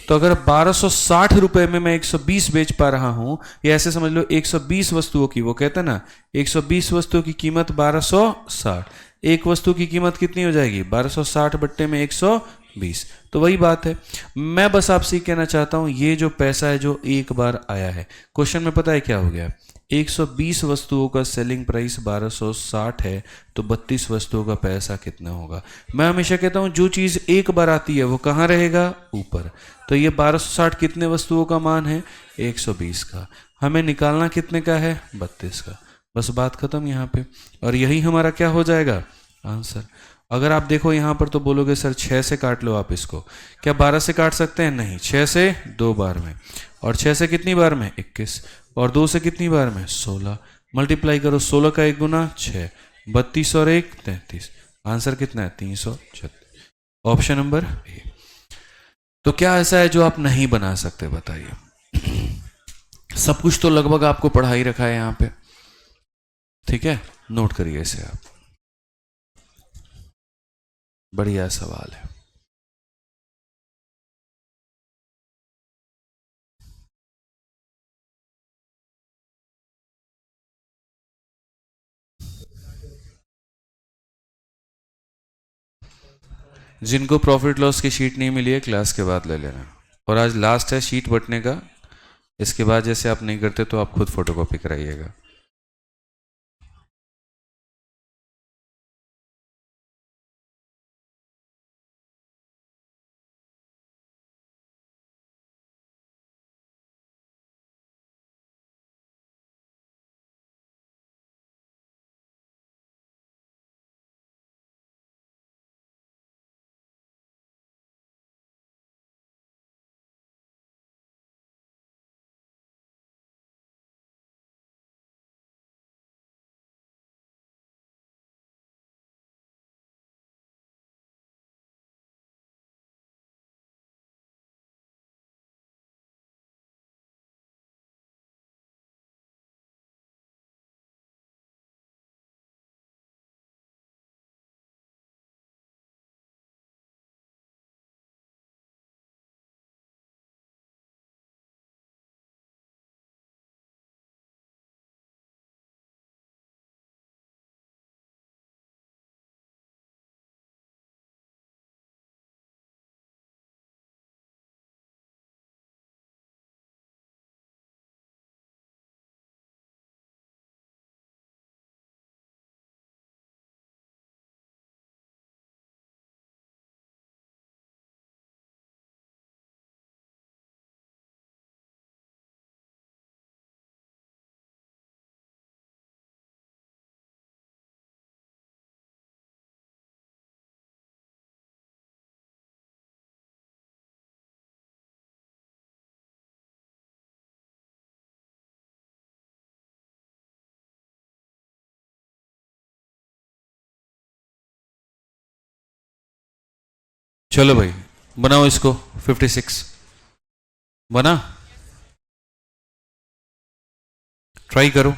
तो अगर 1260 रुपए में मैं 120 बेच पा रहा हूं, या ऐसे समझ लो 120 वस्तुओं की, वो कहते हैं ना 120 वस्तुओं की कीमत 1260, एक वस्तु की कीमत कितनी हो जाएगी 1260 बट्टे में 120। तो वही बात है, मैं बस आपसे ये कहना चाहता हूं ये जो पैसा है जो एक बार आया है, क्वेश्चन में पता है क्या हो गया, 120 वस्तुओं का सेलिंग प्राइस 1260 है, तो 32 वस्तुओं का पैसा कितना होगा। मैं हमेशा कहता हूं जो चीज एक बार आती है वो कहाँ रहेगा, ऊपर। तो ये 1260 कितने वस्तुओं का मान है, 120 का। हमें निकालना कितने का है, 32 का। बस बात खत्म यहाँ पे, और यही हमारा क्या हो जाएगा, आंसर। अगर आप देखो यहाँ पर तो बोलोगे सर 6 से काट लो आप इसको, क्या 12 से काट सकते हैं, नहीं, 6 से 2 बार में, और 6 से कितनी बार में 21, और 2 से कितनी बार में 16, मल्टीप्लाई करो 16 का 1 गुना 6, 32 और 1 33, आंसर कितना है 336, ऑप्शन नंबर ए। तो क्या ऐसा है जो आप नहीं बना सकते, बताइए। सब कुछ तो लगभग आपको पढ़ा ही रखा है यहाँ पे, ठीक है, नोट करिए इसे आप, बढ़िया सवाल है। जिनको प्रॉफिट लॉस की शीट नहीं मिली है क्लास के बाद ले लेना, और आज लास्ट है शीट बंटने का, इसके बाद जैसे आप नहीं करते तो आप खुद फोटोकॉपी कराइएगा। चलो भाई बनाओ इसको, 56 बना, ट्राई करो।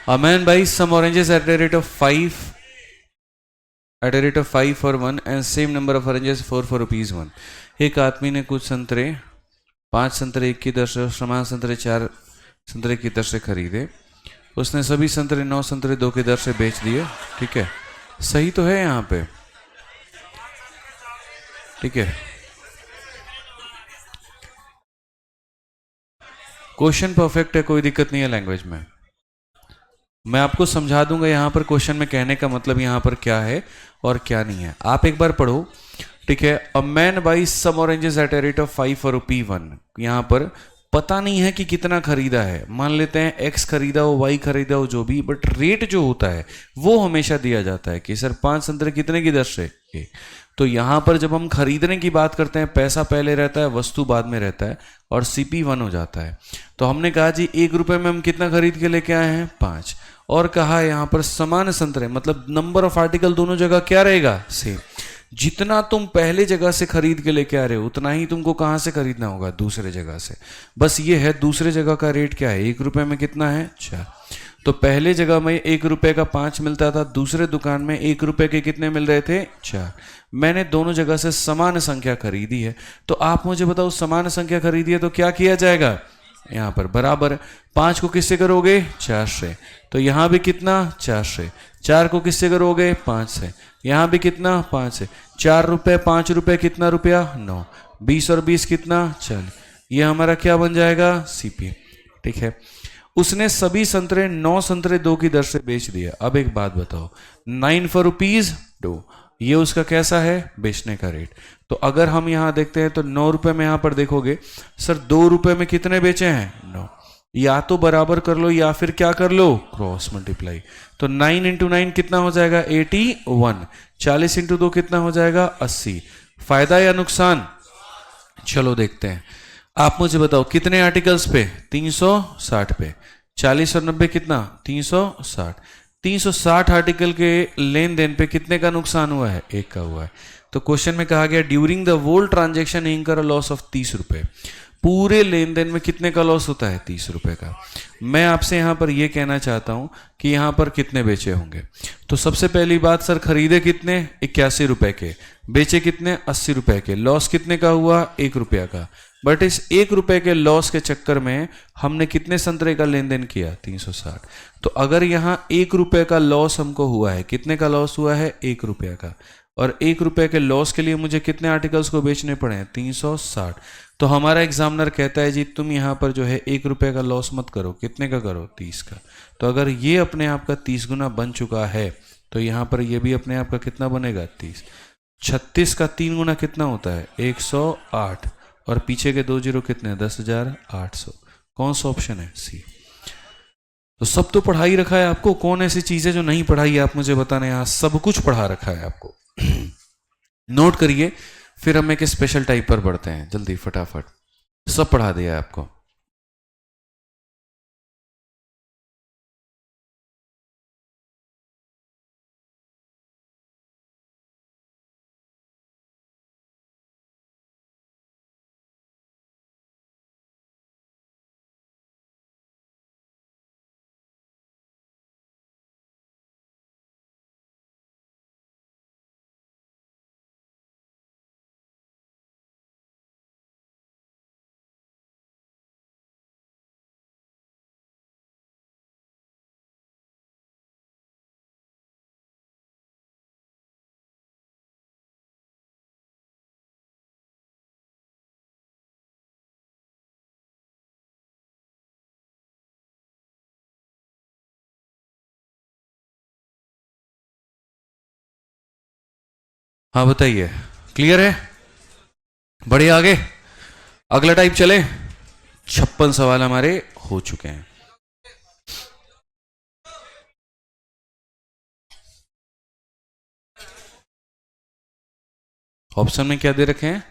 अमैन भाई, some oranges at the rate of 5, at the rate of 5 for 1 and same number of oranges 4 rupees 1। एक आदमी ने कुछ संतरे, 5 संतरे 1 की दर से, समान संतरे 4 संतरे की दर से खरीदे, उसने सभी संतरे 9 संतरे 2 की दर से बेच दिए, ठीक है, सही तो है यहाँ पे, ठीक है। क्वेश्चन परफेक्ट है, कोई दिक्कत नहीं है लैंग्वेज में, मैं आपको समझा दूंगा यहाँ पर क्वेश्चन में कहने का मतलब यहाँ पर क्या है और क्या नहीं है। आप एक बार पढ़ो, ठीक है। A man buys some oranges at a rate of 5 for ₹1। यहाँ पर पता नहीं है कि कितना खरीदा है, मान लेते हैं एक्स खरीदा हो, वाई खरीदा हो, जो भी, बट रेट जो होता है वो हमेशा दिया जाता है कि सर 5 संतरे कितने की दर से। तो यहाँ पर जब हम खरीदने की बात करते हैं, पैसा पहले रहता है, वस्तु बाद में रहता है, और CP 1 हो जाता है। तो हमने कहा जी 1 रुपये में हम कितना खरीद के लेके आए हैं, 5। और कहा यहाँ पर समान संतरे, मतलब नंबर ऑफ आर्टिकल दोनों जगह क्या रहेगा, सेम। जितना तुम पहले जगह से खरीद के लेके आ रहे हो उतना ही तुमको कहाँ से खरीदना होगा, दूसरे जगह से। बस ये है, दूसरे जगह का रेट क्या है, 1 रुपये में कितना है, 4। तो पहले जगह में 1 रुपये का 5 मिलता था, दूसरे दुकान में 1 रुपये के कितने मिल रहे थे, 4। मैंने दोनों जगह से समान संख्या खरीदी है। तो आप मुझे बताओ, समान संख्या खरीदी है तो क्या किया जाएगा, यहाँ पर बराबर 5 को किससे करोगे, 4 से। तो यहाँ भी कितना, 4 से। 4 को किससे करोगे, 5 से। यहाँ भी कितना, 5 से। 4 रुपये 5 रुपये कितना रुपया, 9। 20 और 20 कितना, 40। ये हमारा क्या बन जाएगा, CP। ठीक है। उसने सभी संतरे 9 संतरे 2 की दर से बेच दिया। अब एक बात बताओ, 9 for ₹2, ये उसका कैसा है, बेचने का रेट। तो अगर हम यहां देखते हैं तो 9 रुपए में यहां पर देखोगे, सर 2 रुपए में कितने बेचे हैं, 9। या तो बराबर कर लो या फिर क्या कर लो, क्रॉस मल्टीप्लाई। तो 9 × 9 कितना हो जाएगा, 81। 40 × 2 कितना हो जाएगा, 80। फायदा या नुकसान, चलो देखते हैं। आप मुझे बताओ कितने आर्टिकल्स पे, 360 पे। 40 और 90 कितना, 360। 360 आर्टिकल के लेन देन पे कितने का नुकसान हुआ है, 1 का हुआ है। तो क्वेश्चन में कहा गया ड्यूरिंग द होल ट्रांजेक्शन इनकर लॉस ऑफ 30 रुपए। पूरे लेन देन में कितने का लॉस होता है, 30 रुपए का। मैं आपसे यहां पर यह कहना चाहता हूं कि यहां पर कितने बेचे होंगे। तो सबसे पहली बात, सर खरीदे कितने, 81 रुपए के, बेचे कितने, 80 रुपए के। लॉस कितने का हुआ, 1 रुपया का। बट इस 1 रुपए के लॉस के चक्कर में हमने कितने संतरे का लेन देन किया, 360। तो अगर यहां 1 रुपए का लॉस हमको हुआ है, कितने का लॉस हुआ है, 1 रुपया का, और 1 रुपए के लॉस के लिए मुझे कितने आर्टिकल्स को बेचने पड़े हैं, 360। तो हमारा एग्जामिनर कहता है जी तुम यहां पर जो है 1 रुपए का लॉस मत करो, कितने का करो, 30 का। तो अगर ये अपने आप का 30 गुना बन चुका है तो यहां पर ये भी अपने आप का कितना बनेगा, 30। 36 का 3 गुना कितना होता है, 108। और पीछे के 2 जीरो कितने, 10,800। कौन सा ऑप्शन है, सी। तो सब तो पढ़ा ही रखा है आपको, कौन ऐसी चीजें जो नहीं पढ़ाई है आप मुझे बताना। यहां सब कुछ पढ़ा रखा है आपको। नोट करिए, फिर हम एक स्पेशल टाइप पर बढ़ते हैं, जल्दी फटाफट। सब पढ़ा दिया है आपको। हाँ बताइए, क्लियर है, बढ़िया। आगे अगला टाइप चले। 56 सवाल हमारे हो चुके हैं। ऑप्शन में क्या दे रखे हैं,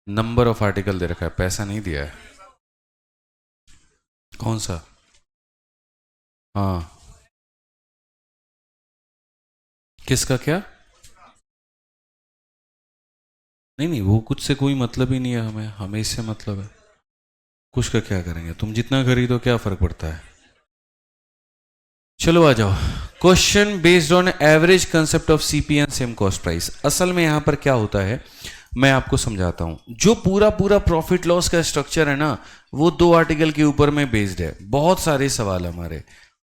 नंबर ऑफ आर्टिकल दे रखा है, पैसा नहीं दिया है। कौन सा, हाँ किसका क्या, नहीं नहीं वो कुछ से कोई मतलब ही नहीं है, हमें इससे मतलब है। कुछ का क्या करेंगे, तुम जितना खरीदो क्या फर्क पड़ता है। चलो आ जाओ। Question based on average concept of CP and same cost price. असल में यहां पर क्या होता है मैं आपको समझाता हूं। जो पूरा प्रॉफिट लॉस का स्ट्रक्चर है ना, वो 2 आर्टिकल के ऊपर में बेस्ड है। बहुत सारे सवाल हमारे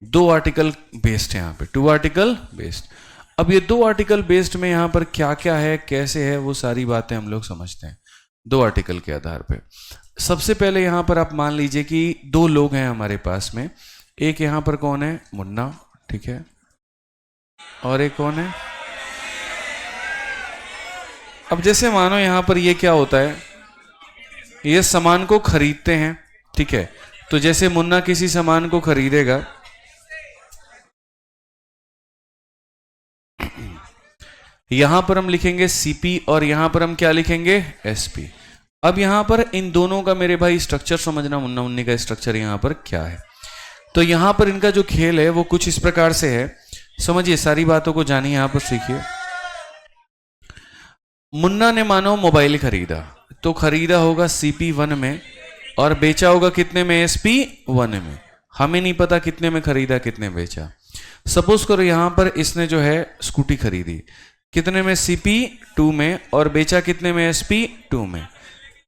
2 आर्टिकल बेस्ड है, यहाँ पे 2 आर्टिकल बेस्ड। अब ये 2 आर्टिकल बेस्ड में यहां पर क्या क्या है, कैसे है, वो सारी बातें हम लोग समझते हैं 2 आर्टिकल के आधार पे। सबसे पहले यहां पर आप मान लीजिए कि 2 लोग हैं हमारे पास में, एक यहां पर कौन है, मुन्ना, ठीक है, और एक कौन है। अब जैसे मानो यहां पर ये क्या होता है, ये सामान को खरीदते हैं, ठीक है, तो जैसे मुन्ना किसी सामान को खरीदेगा, यहां पर हम लिखेंगे सीपी और यहां पर हम क्या लिखेंगे, एसपी। अब यहां पर इन दोनों का मेरे भाई स्ट्रक्चर समझना, मुन्ना मुन्नी का स्ट्रक्चर यहां पर क्या है। तो यहां पर इनका जो खेल है वो कुछ इस प्रकार से है, समझिए, सारी बातों को जानिए, यहां पर सीखिए। मुन्ना ने मानो मोबाइल खरीदा, तो खरीदा होगा CP1 में और बेचा होगा कितने में, SP1 में। हमें नहीं पता कितने में खरीदा कितने बेचा। सपोज करो यहां पर इसने जो है स्कूटी खरीदी कितने में, CP2 में, और बेचा कितने में, SP2 में।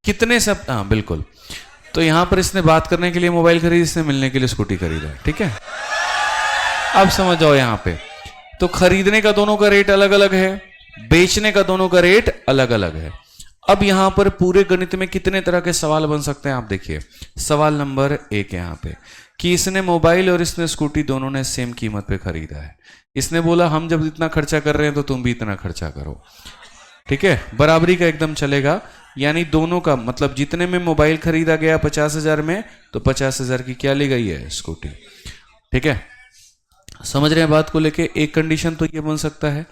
कितने सब, हाँ बिल्कुल। तो यहां पर इसने बात करने के लिए मोबाइल खरीदी, इसने मिलने के लिए स्कूटी खरीदा, ठीक है। अब समझ जाओ यहां पे, तो खरीदने का दोनों का रेट अलग अलग है, बेचने का दोनों का रेट अलग अलग है। अब यहां पर पूरे गणित में कितने तरह के सवाल बन सकते हैं, आप देखिए। सवाल नंबर 1 यहां पे कि इसने मोबाइल और इसने स्कूटी दोनों ने सेम कीमत पे खरीदा है। इसने बोला हम जब इतना खर्चा कर रहे हैं तो तुम भी इतना खर्चा करो, ठीक है, बराबरी का एकदम चलेगा। यानी दोनों का मतलब जितने में मोबाइल खरीदा गया 50,000 में, तो 50,000 की क्या ली गई है, स्कूटी, ठीक है। समझ रहे हैं बात को लेके। एक कंडीशन तो ये बन सकता है।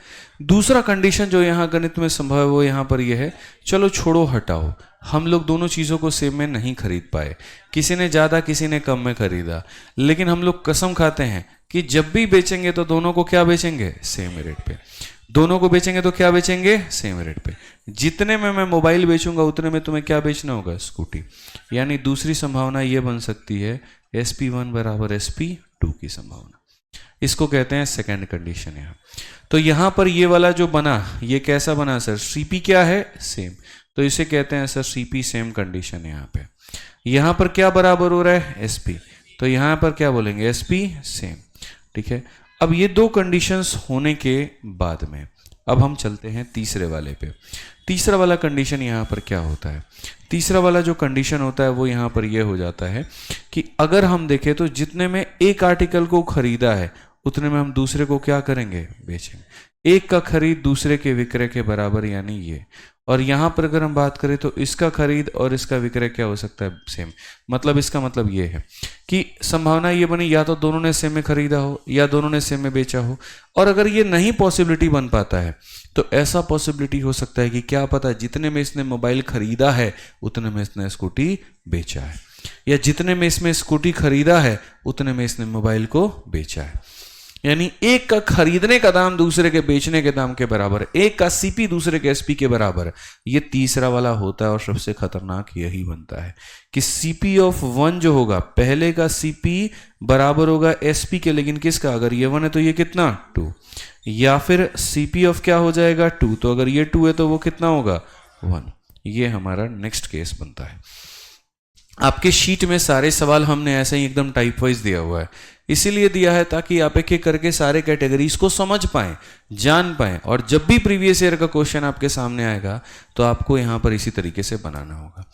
दूसरा कंडीशन जो यहाँ गणित में संभव है वो यहाँ पर ये है, चलो छोड़ो हटाओ, हम लोग दोनों चीज़ों को सेम में नहीं खरीद पाए, किसी ने ज़्यादा किसी ने कम में खरीदा, लेकिन हम लोग कसम खाते हैं कि जब भी बेचेंगे तो दोनों को क्या बेचेंगे, सेम रेट पे। दोनों को बेचेंगे तो क्या बेचेंगे, सेम रेट पे। जितने में मैं मोबाइल बेचूंगा उतने में तुम्हें क्या बेचना होगा, स्कूटी। यानी दूसरी संभावना ये बन सकती है SP1 बराबर SP2 की संभावना। इसको कहते हैं सेकंड कंडीशन। यहाँ तो यहां पर ये वाला जो बना ये कैसा बना सर, CP क्या है, सेम, तो इसे कहते हैं सर CP सेम कंडीशन। यहाँ पे यहां पर क्या बराबर हो रहा है, SP, तो यहां पर क्या बोलेंगे, SP सेम, ठीक है। अब ये दो कंडीशंस होने के बाद में अब हम चलते हैं तीसरे वाले पे। तीसरा वाला कंडीशन यहाँ पर क्या होता है, तीसरा वाला जो कंडीशन होता है वो यहाँ पर ये हो जाता है कि अगर हम देखें तो जितने में एक आर्टिकल को खरीदा है उतने में हम दूसरे को क्या करेंगे, बेचेंगे। एक का खरीद दूसरे के विक्रय के बराबर, यानी ये। और यहाँ पर अगर हम बात करें तो इसका खरीद और इसका विक्रय क्या हो सकता है, सेम। मतलब इसका मतलब ये है कि संभावना ये बनी या तो दोनों ने सेम में खरीदा हो या दोनों ने सेम में बेचा हो। और अगर ये नहीं पॉसिबिलिटी बन पाता है तो ऐसा पॉसिबिलिटी हो सकता है कि क्या पता जितने में इसने मोबाइल खरीदा है उतने में इसने स्कूटी बेचा है, या जितने में इसमें स्कूटी खरीदा है उतने में इसने मोबाइल को बेचा है। यानी एक का खरीदने का दाम दूसरे के बेचने के दाम के बराबर, एक का CP दूसरे के SP के बराबर। ये तीसरा वाला होता है और सबसे खतरनाक यही बनता है कि CP ऑफ 1 जो होगा, पहले का CP बराबर होगा SP के, लेकिन किसका, अगर ये 1 है तो ये कितना, 2, या फिर CP ऑफ क्या हो जाएगा, 2, तो अगर ये 2 है तो वो कितना होगा, 1। ये हमारा नेक्स्ट केस बनता है। आपके शीट में सारे सवाल हमने ऐसे ही एकदम टाइप वाइज दिया हुआ है, इसीलिए दिया है ताकि आप एक एक करके सारे कैटेगरीज को समझ पाएं, जान पाएं, और जब भी प्रीवियस ईयर का क्वेश्चन आपके सामने आएगा तो आपको यहां पर इसी तरीके से बनाना होगा।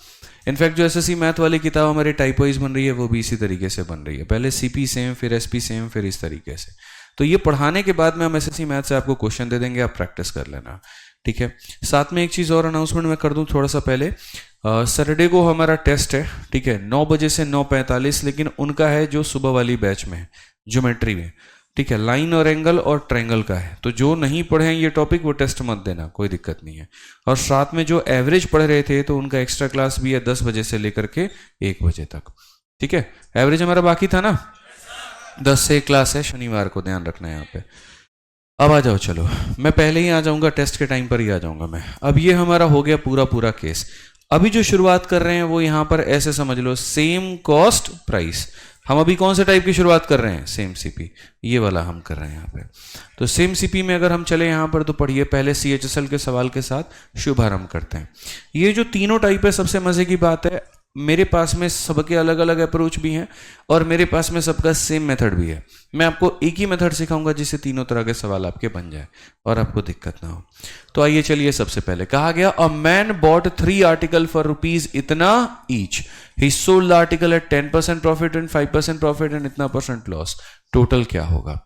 इनफैक्ट जो SSC मैथ वाली किताब हमारी टाइप वाइज बन रही है वो भी इसी तरीके से बन रही है, पहले CP सेम, फिर SP सेम, फिर इस तरीके से। तो ये पढ़ाने के बाद में हम SSC मैथ से आपको क्वेश्चन दे देंगे, आप प्रैक्टिस कर लेना, ठीक है। साथ में एक चीज़ और अनाउंसमेंट मैं कर दूं थोड़ा सा पहले, सैटरडे को हमारा टेस्ट है, ठीक है, 9 बजे से 9:45, लेकिन उनका है जो सुबह वाली बैच में है, ज्योमेट्री में, ठीक है, लाइन और एंगल और ट्रायंगल का है। तो जो नहीं पढ़े हैं ये टॉपिक वो टेस्ट मत देना, कोई दिक्कत नहीं है। और साथ में जो एवरेज पढ़ रहे थे तो उनका एक्स्ट्रा क्लास भी है 10 बजे से लेकर के 1 बजे तक, ठीक है। एवरेज हमारा बाकी था ना, 10 से 1 क्लास है, शनिवार को ध्यान रखना है यहाँ पे। अब आ जाओ, चलो मैं पहले ही आ जाऊंगा, टेस्ट के टाइम पर ही आ जाऊंगा मैं। अब ये हमारा हो गया पूरा केस। अभी जो शुरुआत कर रहे हैं वो यहां पर ऐसे समझ लो, सेम कॉस्ट प्राइस। हम अभी कौन से टाइप की शुरुआत कर रहे हैं, सेम CP, ये वाला हम कर रहे हैं यहाँ पे। तो सेम CP में अगर हम चले यहाँ पर तो पढ़िए, पहले CHSL के सवाल के साथ शुभारंभ करते हैं। ये जो तीनों टाइप है, सबसे मजे की बात है मेरे पास में सबके अलग अलग अप्रोच भी हैं और मेरे पास में सबका सेम मेथड भी है। मैं आपको एक ही मेथड सिखाऊंगा जिससे तीनों तरह के सवाल आपके बन जाए और आपको दिक्कत ना हो। तो आइए चलिए, सबसे पहले कहा गया a man bought 3 article for rupees इतना each, he sold the article at 10% profit and 5% profit and इतना % लॉस, टोटल क्या होगा?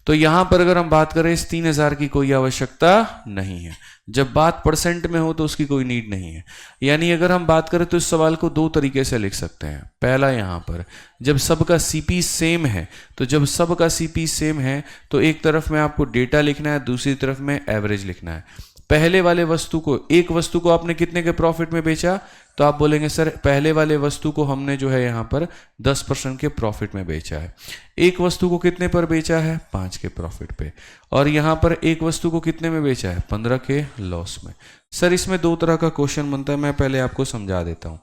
तो यहां पर अगर हम बात करें, इस 3000 की कोई आवश्यकता नहीं है। जब बात परसेंट में हो तो उसकी कोई नीड नहीं है। यानी अगर हम बात करें तो इस सवाल को दो तरीके से लिख सकते हैं। पहला, यहां पर जब सबका सीपी सेम है, तो जब सबका सीपी सेम है तो एक तरफ में आपको डेटा लिखना है, दूसरी तरफ में एवरेज लिखना है। पहले वाले वस्तु को, एक वस्तु को आपने कितने के प्रॉफिट में बेचा, तो आप बोलेंगे सर पहले वाले वस्तु को हमने जो है यहां पर 10% के प्रॉफिट में बेचा है। एक वस्तु को कितने पर बेचा है? 5 के प्रॉफिट पे। और यहां पर एक वस्तु को कितने में बेचा है? 15 के लॉस में। सर इसमें दो तरह का क्वेश्चन बनता है, मैं पहले आपको समझा देता हूं,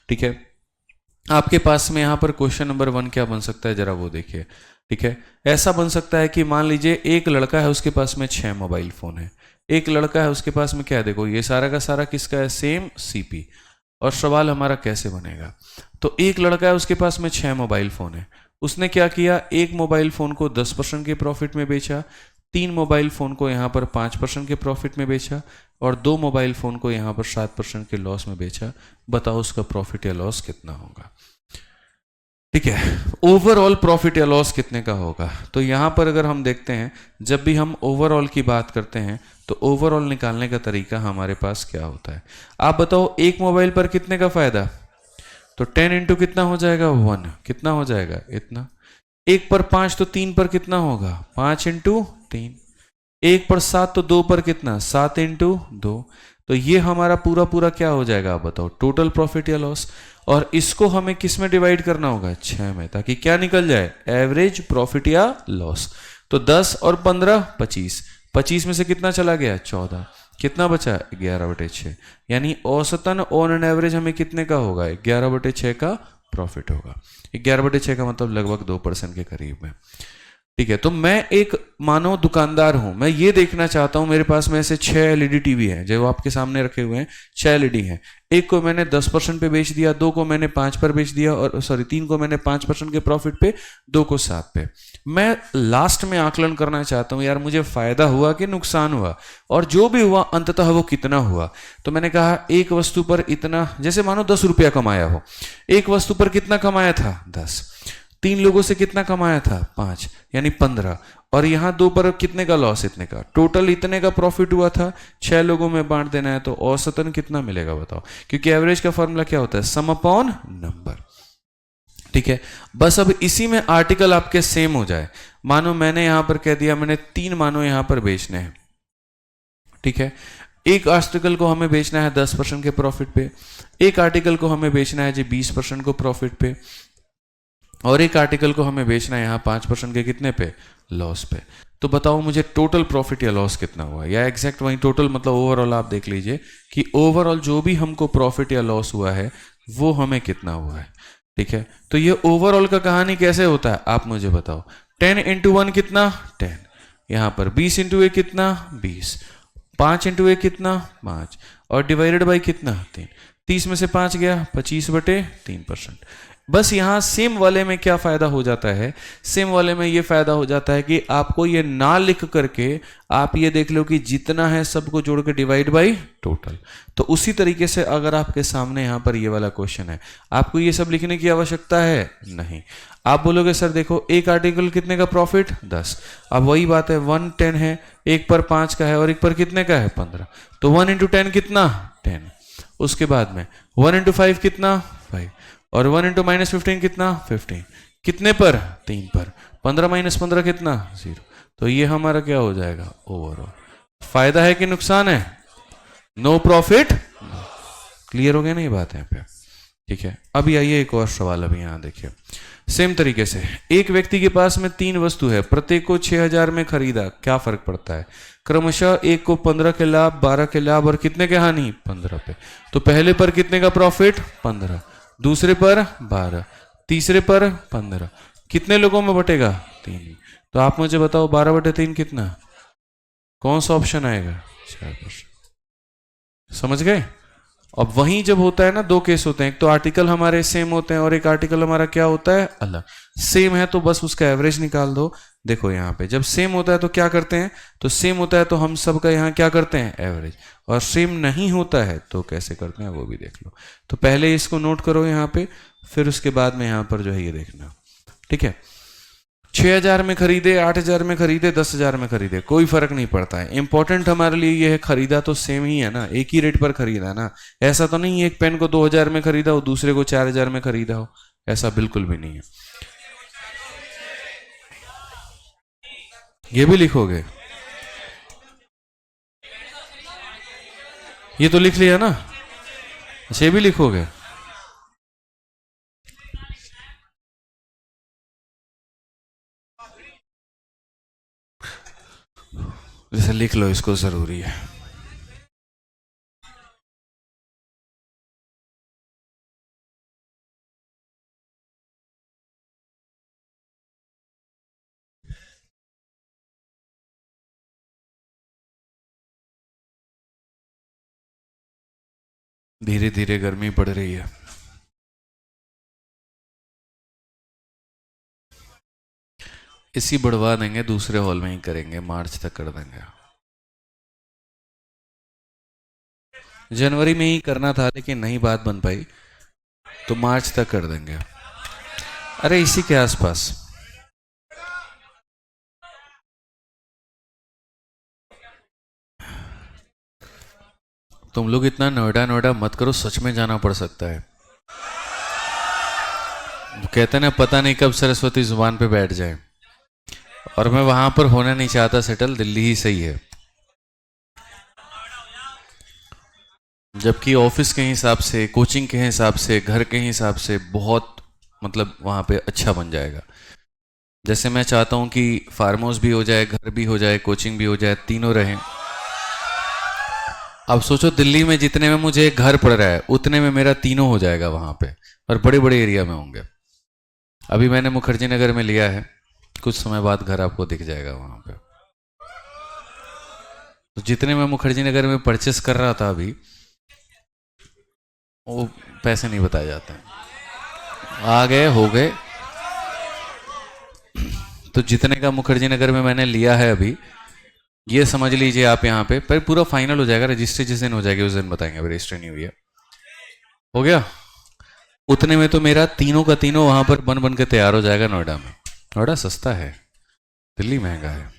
ठीक है। आपके पास में यहां पर क्वेश्चन नंबर 1 क्या बन सकता है, जरा वो देखिए, ठीक है। ऐसा बन सकता है कि मान लीजिए एक लड़का है, उसके पास में 6 मोबाइल फोन है। एक लड़का है, उसके पास में क्या है, देखो ये सारा का सारा किसका है? Same CP. और सवाल हमारा कैसे बनेगा? तो एक लड़का है, उसके पास में 6 मोबाइल फोन है। उसने क्या किया, एक मोबाइल फोन को 10% के प्रॉफिट में बेचा, 3 मोबाइल फोन को यहां पर 5% के प्रॉफिट में बेचा और 2 मोबाइल फोन को यहां पर 7% के लॉस में बेचा। बताओ उसका प्रॉफिट या लॉस कितना होगा? ठीक है, ओवरऑल प्रॉफिट या लॉस कितने का होगा? तो यहां पर अगर हम देखते हैं, जब भी हम ओवरऑल की बात करते हैं तो ओवरऑल निकालने का तरीका हमारे पास क्या होता है? आप बताओ, एक मोबाइल पर कितने का फायदा? तो 10 इंटू कितना हो जाएगा? 1। कितना हो जाएगा? इतना। एक पर 5 तो 3 पर कितना होगा? 5 इंटू 3। एक पर 7 तो 2 पर कितना? 7 इंटू 2। तो ये हमारा पूरा पूरा क्या हो जाएगा? आप बताओ, टोटल प्रॉफिट या लॉस। और इसको हमें किस में डिवाइड करना होगा? 6 में, ताकि क्या निकल जाए? एवरेज प्रॉफिट या लॉस। तो 10 और 15 25। 25 में से कितना चला गया? 14। कितना बचा? 11/6। यानी औसतन ऑन एन एवरेज हमें कितने का होगा? 11/6 का प्रॉफिट होगा। 11/6 का मतलब लगभग 2% के करीब में। ठीक है, तो मैं एक मानो दुकानदार हूं, मैं ये देखना चाहता हूं, मेरे पास में ऐसे 6 एलईडी टीवी हैं जो आपके सामने रखे हुए हैं। 6 एलईडी हैं, एक को मैंने 10% पे बेच दिया, 2 को मैंने 5 पर बेच दिया, और 3 को मैंने 5% के प्रॉफिट पे, 2 को 7 पे। मैं लास्ट में आकलन करना चाहता हूं, यार मुझे फायदा हुआ कि नुकसान हुआ, और जो भी हुआ अंततः वो कितना हुआ। तो मैंने कहा एक वस्तु पर इतना, जैसे मानो 10 रुपया कमाया हो, एक वस्तु पर कितना कमाया था? 10। 3 लोगों से कितना कमाया था? 5, यानी 15। और यहां 2 पर कितने का लॉस? इतने का। टोटल इतने का प्रॉफिट हुआ था, 6 लोगों में बांट देना है, तो औसतन कितना मिलेगा बताओ? क्योंकि एवरेज का फॉर्मूला क्या होता है? सम अपॉन नंबर। ठीक है, बस अब इसी में आर्टिकल आपके सेम हो जाए। मानो मैंने यहां पर कह दिया, मैंने 3 मानो यहां पर बेचने हैं। ठीक है, एक आर्टिकल को हमें बेचना है 10% के प्रॉफिट पे, एक आर्टिकल को हमें बेचना है जी 20% को प्रॉफिट पे, और एक आर्टिकल को हमें बेचना है यहाँ 5% के कितने पे? लॉस पे। तो बताओ मुझे टोटल प्रॉफिट या लॉस कितना हुआ? या एग्जैक्ट वही टोटल, मतलब ओवरऑल आप देख लीजिए कि ओवरऑल जो भी हमको प्रॉफिट या लॉस हुआ है वो हमें कितना हुआ है। ठीक है, तो ये ओवरऑल का कहानी कैसे होता है आप मुझे बताओ। 10 इंटू 1 कितना? 10। यहाँ पर 20 इंटू 1 कितना? 20। 5 इंटू 1 कितना? 5। और डिवाइडेड बाई कितना? 3। 30 में से 5 गया, 25/3%। बस यहां सेम वाले में क्या फायदा हो जाता है? सेम वाले में ये फायदा हो जाता है कि आपको ये ना लिख करके आप ये देख लो कि जितना है सबको जोड़ के डिवाइड बाई टोटल। तो उसी तरीके से अगर आपके सामने यहां पर ये वाला क्वेश्चन है, आपको ये सब लिखने की आवश्यकता है नहीं। आप बोलोगे सर देखो एक आर्टिकल कितने का प्रॉफिट? 10। अब वही बात है, 1 10 है, एक पर 5 का है और एक पर कितने का है? 15। तो 1 इंटू 10 कितना? 10। उसके बाद में 1 इंटू 5 कितना? 5। और 1 इंटू -15 कितना? 15। कितने पर? 3 पर। 15 - 15 कितना? 0। तो ये हमारा क्या हो जाएगा? ओवरऑल। फायदा है कि नुकसान है? No profit. क्लियर हो गया ना ये बात यहाँ पे? ठीक है, अभी आइए एक और सवाल, अभी यहाँ देखिए। सेम तरीके से एक व्यक्ति के पास में 3 वस्तु है, प्रत्येक को 6000 में खरीदा, क्या फर्क पड़ता है? क्रमशः एक को 15 के लाभ, 12 के लाभ और कितने के हानि? 15 पे। तो पहले पर कितने का प्रॉफिट? 15। दूसरे पर 12, तीसरे पर 15। कितने लोगों में बटेगा? 3। तो आप मुझे बताओ 12/3 कितना? कौन सा ऑप्शन आएगा? 4%। समझ गए? अब वहीं जब होता है ना, दो केस होते हैं, एक तो आर्टिकल हमारे सेम होते हैं और एक आर्टिकल हमारा क्या होता है, अलग। सेम है तो बस उसका एवरेज निकाल दो। देखो यहाँ पे जब सेम होता है तो क्या करते हैं, तो सेम होता है तो हम सब का यहाँ क्या करते हैं, एवरेज। और सेम नहीं होता है तो कैसे करते हैं वो भी देख लो। तो पहले इसको नोट करो यहाँ पे, फिर उसके बाद में यहाँ पर जो है ये देखना, ठीक है। 6,000 में खरीदे, 8,000 में खरीदे, 10,000 में खरीदे, कोई फर्क नहीं पड़ता है। इंपॉर्टेंट हमारे लिए ये है, खरीदा तो सेम ही है ना, एक ही रेट पर खरीदा ना। ऐसा तो नहीं एक पेन को 2,000 में खरीदा हो, दूसरे को 4,000 में खरीदा हो, ऐसा बिल्कुल भी नहीं है। ये भी लिखोगे, ये तो लिख लिया ना, अच्छा ये भी लिखोगे। जैसे लिख लो, इसको जरूरी है। धीरे धीरे गर्मी पड़ रही है। इसी बढ़वा देंगे, दूसरे हॉल में ही करेंगे, मार्च तक कर देंगे। जनवरी में ही करना था लेकिन नहीं बात बन पाई, तो मार्च तक कर देंगे। अरे इसी के आसपास। तुम लोग इतना नोएडा नोएडा मत करो, सच में जाना पड़ सकता है। कहते ना, पता नहीं कब सरस्वती जुबान पे बैठ जाए। और मैं वहां पर होना नहीं चाहता सेटल, दिल्ली ही सही है। जबकि ऑफिस के हिसाब से, कोचिंग के हिसाब से, घर के हिसाब से बहुत मतलब वहां पे अच्छा बन जाएगा। जैसे मैं चाहता हूं कि फार्म हाउस भी हो जाए, घर भी हो जाए, कोचिंग भी हो जाए, तीनों रहें। अब सोचो दिल्ली में जितने में मुझे एक घर पड़ रहा है, उतने में मेरा तीनों हो जाएगा वहां पे, और बड़े बड़े एरिया में होंगे। अभी मैंने मुखर्जी नगर में लिया है, कुछ समय बाद घर आपको दिख जाएगा वहां पे। तो जितने मैं मुखर्जी नगर में परचेस कर रहा था अभी, वो पैसे नहीं बताए जाते हैं, आ गए हो गए। तो जितने का मुखर्जी नगर में मैंने लिया है अभी, ये समझ लीजिए आप यहाँ पे, पर पूरा फाइनल हो जाएगा, रजिस्ट्री जिस दिन हो जाएगी उस दिन बताएंगे, अभी रजिस्ट्री नहीं हुई है। हो गया, उतने में तो मेरा तीनों का तीनों वहां पर बन बन के तैयार हो जाएगा नोएडा में। नोएडा सस्ता है, दिल्ली महंगा है।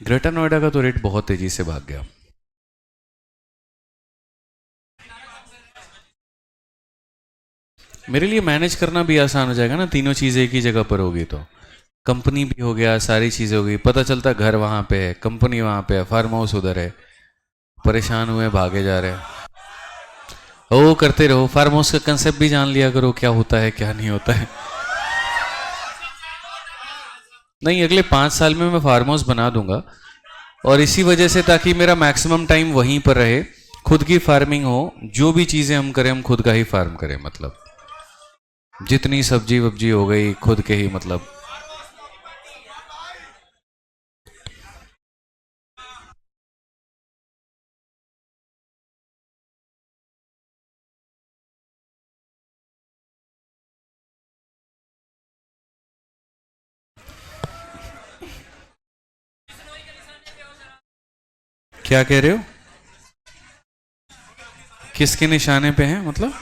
ग्रेटर नोएडा का तो रेट बहुत तेजी से भाग गया। मेरे लिए मैनेज करना भी आसान हो जाएगा ना, तीनों चीजें एक ही जगह पर होगी तो। कंपनी भी हो गया, सारी चीजें हो गई, पता चलता घर वहां पे है, कंपनी वहां पे है, फार्म हाउस उधर है, परेशान हुए भागे जा रहे हैं। ओ करते रहो, फार्म हाउस का कंसेप्ट भी जान लिया करो, क्या होता है क्या नहीं होता है। नहीं, अगले 5 साल में मैं फार्म हाउस बना दूंगा, और इसी वजह से ताकि मेरा मैक्सिमम टाइम वहीं पर रहे, खुद की फार्मिंग हो, जो भी चीजें हम करें हम खुद का ही फार्म करें, मतलब जितनी सब्जी वब्जी हो गई खुद के ही, मतलब। क्या कह रहे हो, किसके निशाने पे हैं मतलब,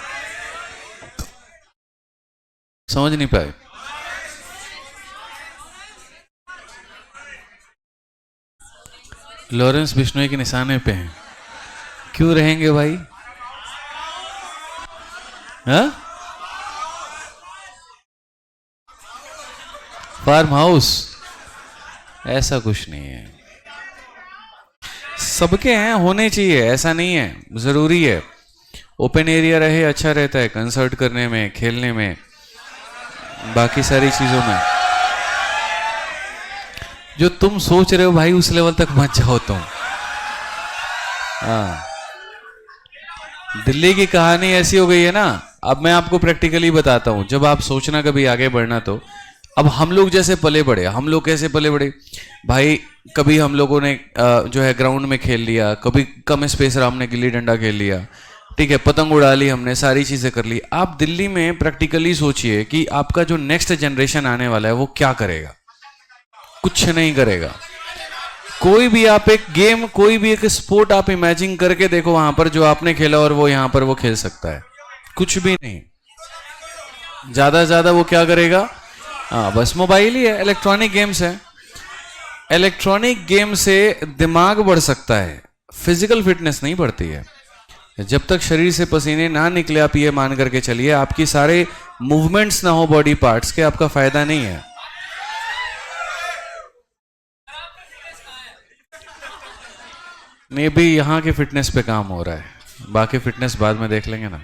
समझ नहीं पाए। लॉरेंस बिश्नोई के निशाने पे हैं, क्यों रहेंगे भाई? हाँ, फार्म हाउस ऐसा कुछ नहीं है, सबके हैं, होने चाहिए, ऐसा नहीं है, जरूरी है। ओपन एरिया रहे, अच्छा रहता है कंसर्ट करने में, खेलने में, बाकी सारी चीजों में। जो तुम सोच रहे हो भाई उस लेवल तक मत जाओ तुम। हाँ, दिल्ली की कहानी ऐसी हो गई है ना। अब मैं आपको प्रैक्टिकली बताता हूं, जब आप सोचना कभी आगे बढ़ना, तो अब हम लोग जैसे पले बड़े, हम लोग कैसे पले बड़े भाई, कभी हम लोगों ने जो है ग्राउंड में खेल लिया, कभी कम स्पेस रहा हमने गिल्ली डंडा खेल लिया, ठीक है, पतंग उड़ा ली हमने, सारी चीजें कर ली। आप दिल्ली में प्रैक्टिकली सोचिए कि आपका जो नेक्स्ट जनरेशन आने वाला है वो क्या करेगा, कुछ नहीं करेगा। कोई भी आप एक गेम, कोई भी एक स्पोर्ट आप इमेजिन करके देखो वहां पर जो आपने खेला और वो यहां पर वो खेल सकता है, कुछ भी नहीं। ज्यादा से ज्यादा वो क्या करेगा, हाँ बस मोबाइल ही है, इलेक्ट्रॉनिक गेम्स है। इलेक्ट्रॉनिक गेम से दिमाग बढ़ सकता है, फिजिकल फिटनेस नहीं बढ़ती है। जब तक शरीर से पसीने ना निकले, आप ये मान करके चलिए, आपकी सारे मूवमेंट्स ना हो बॉडी पार्ट्स के, आपका फायदा नहीं है। मे बी यहां के फिटनेस पे काम हो रहा है, बाकी फिटनेस बाद में देख लेंगे ना।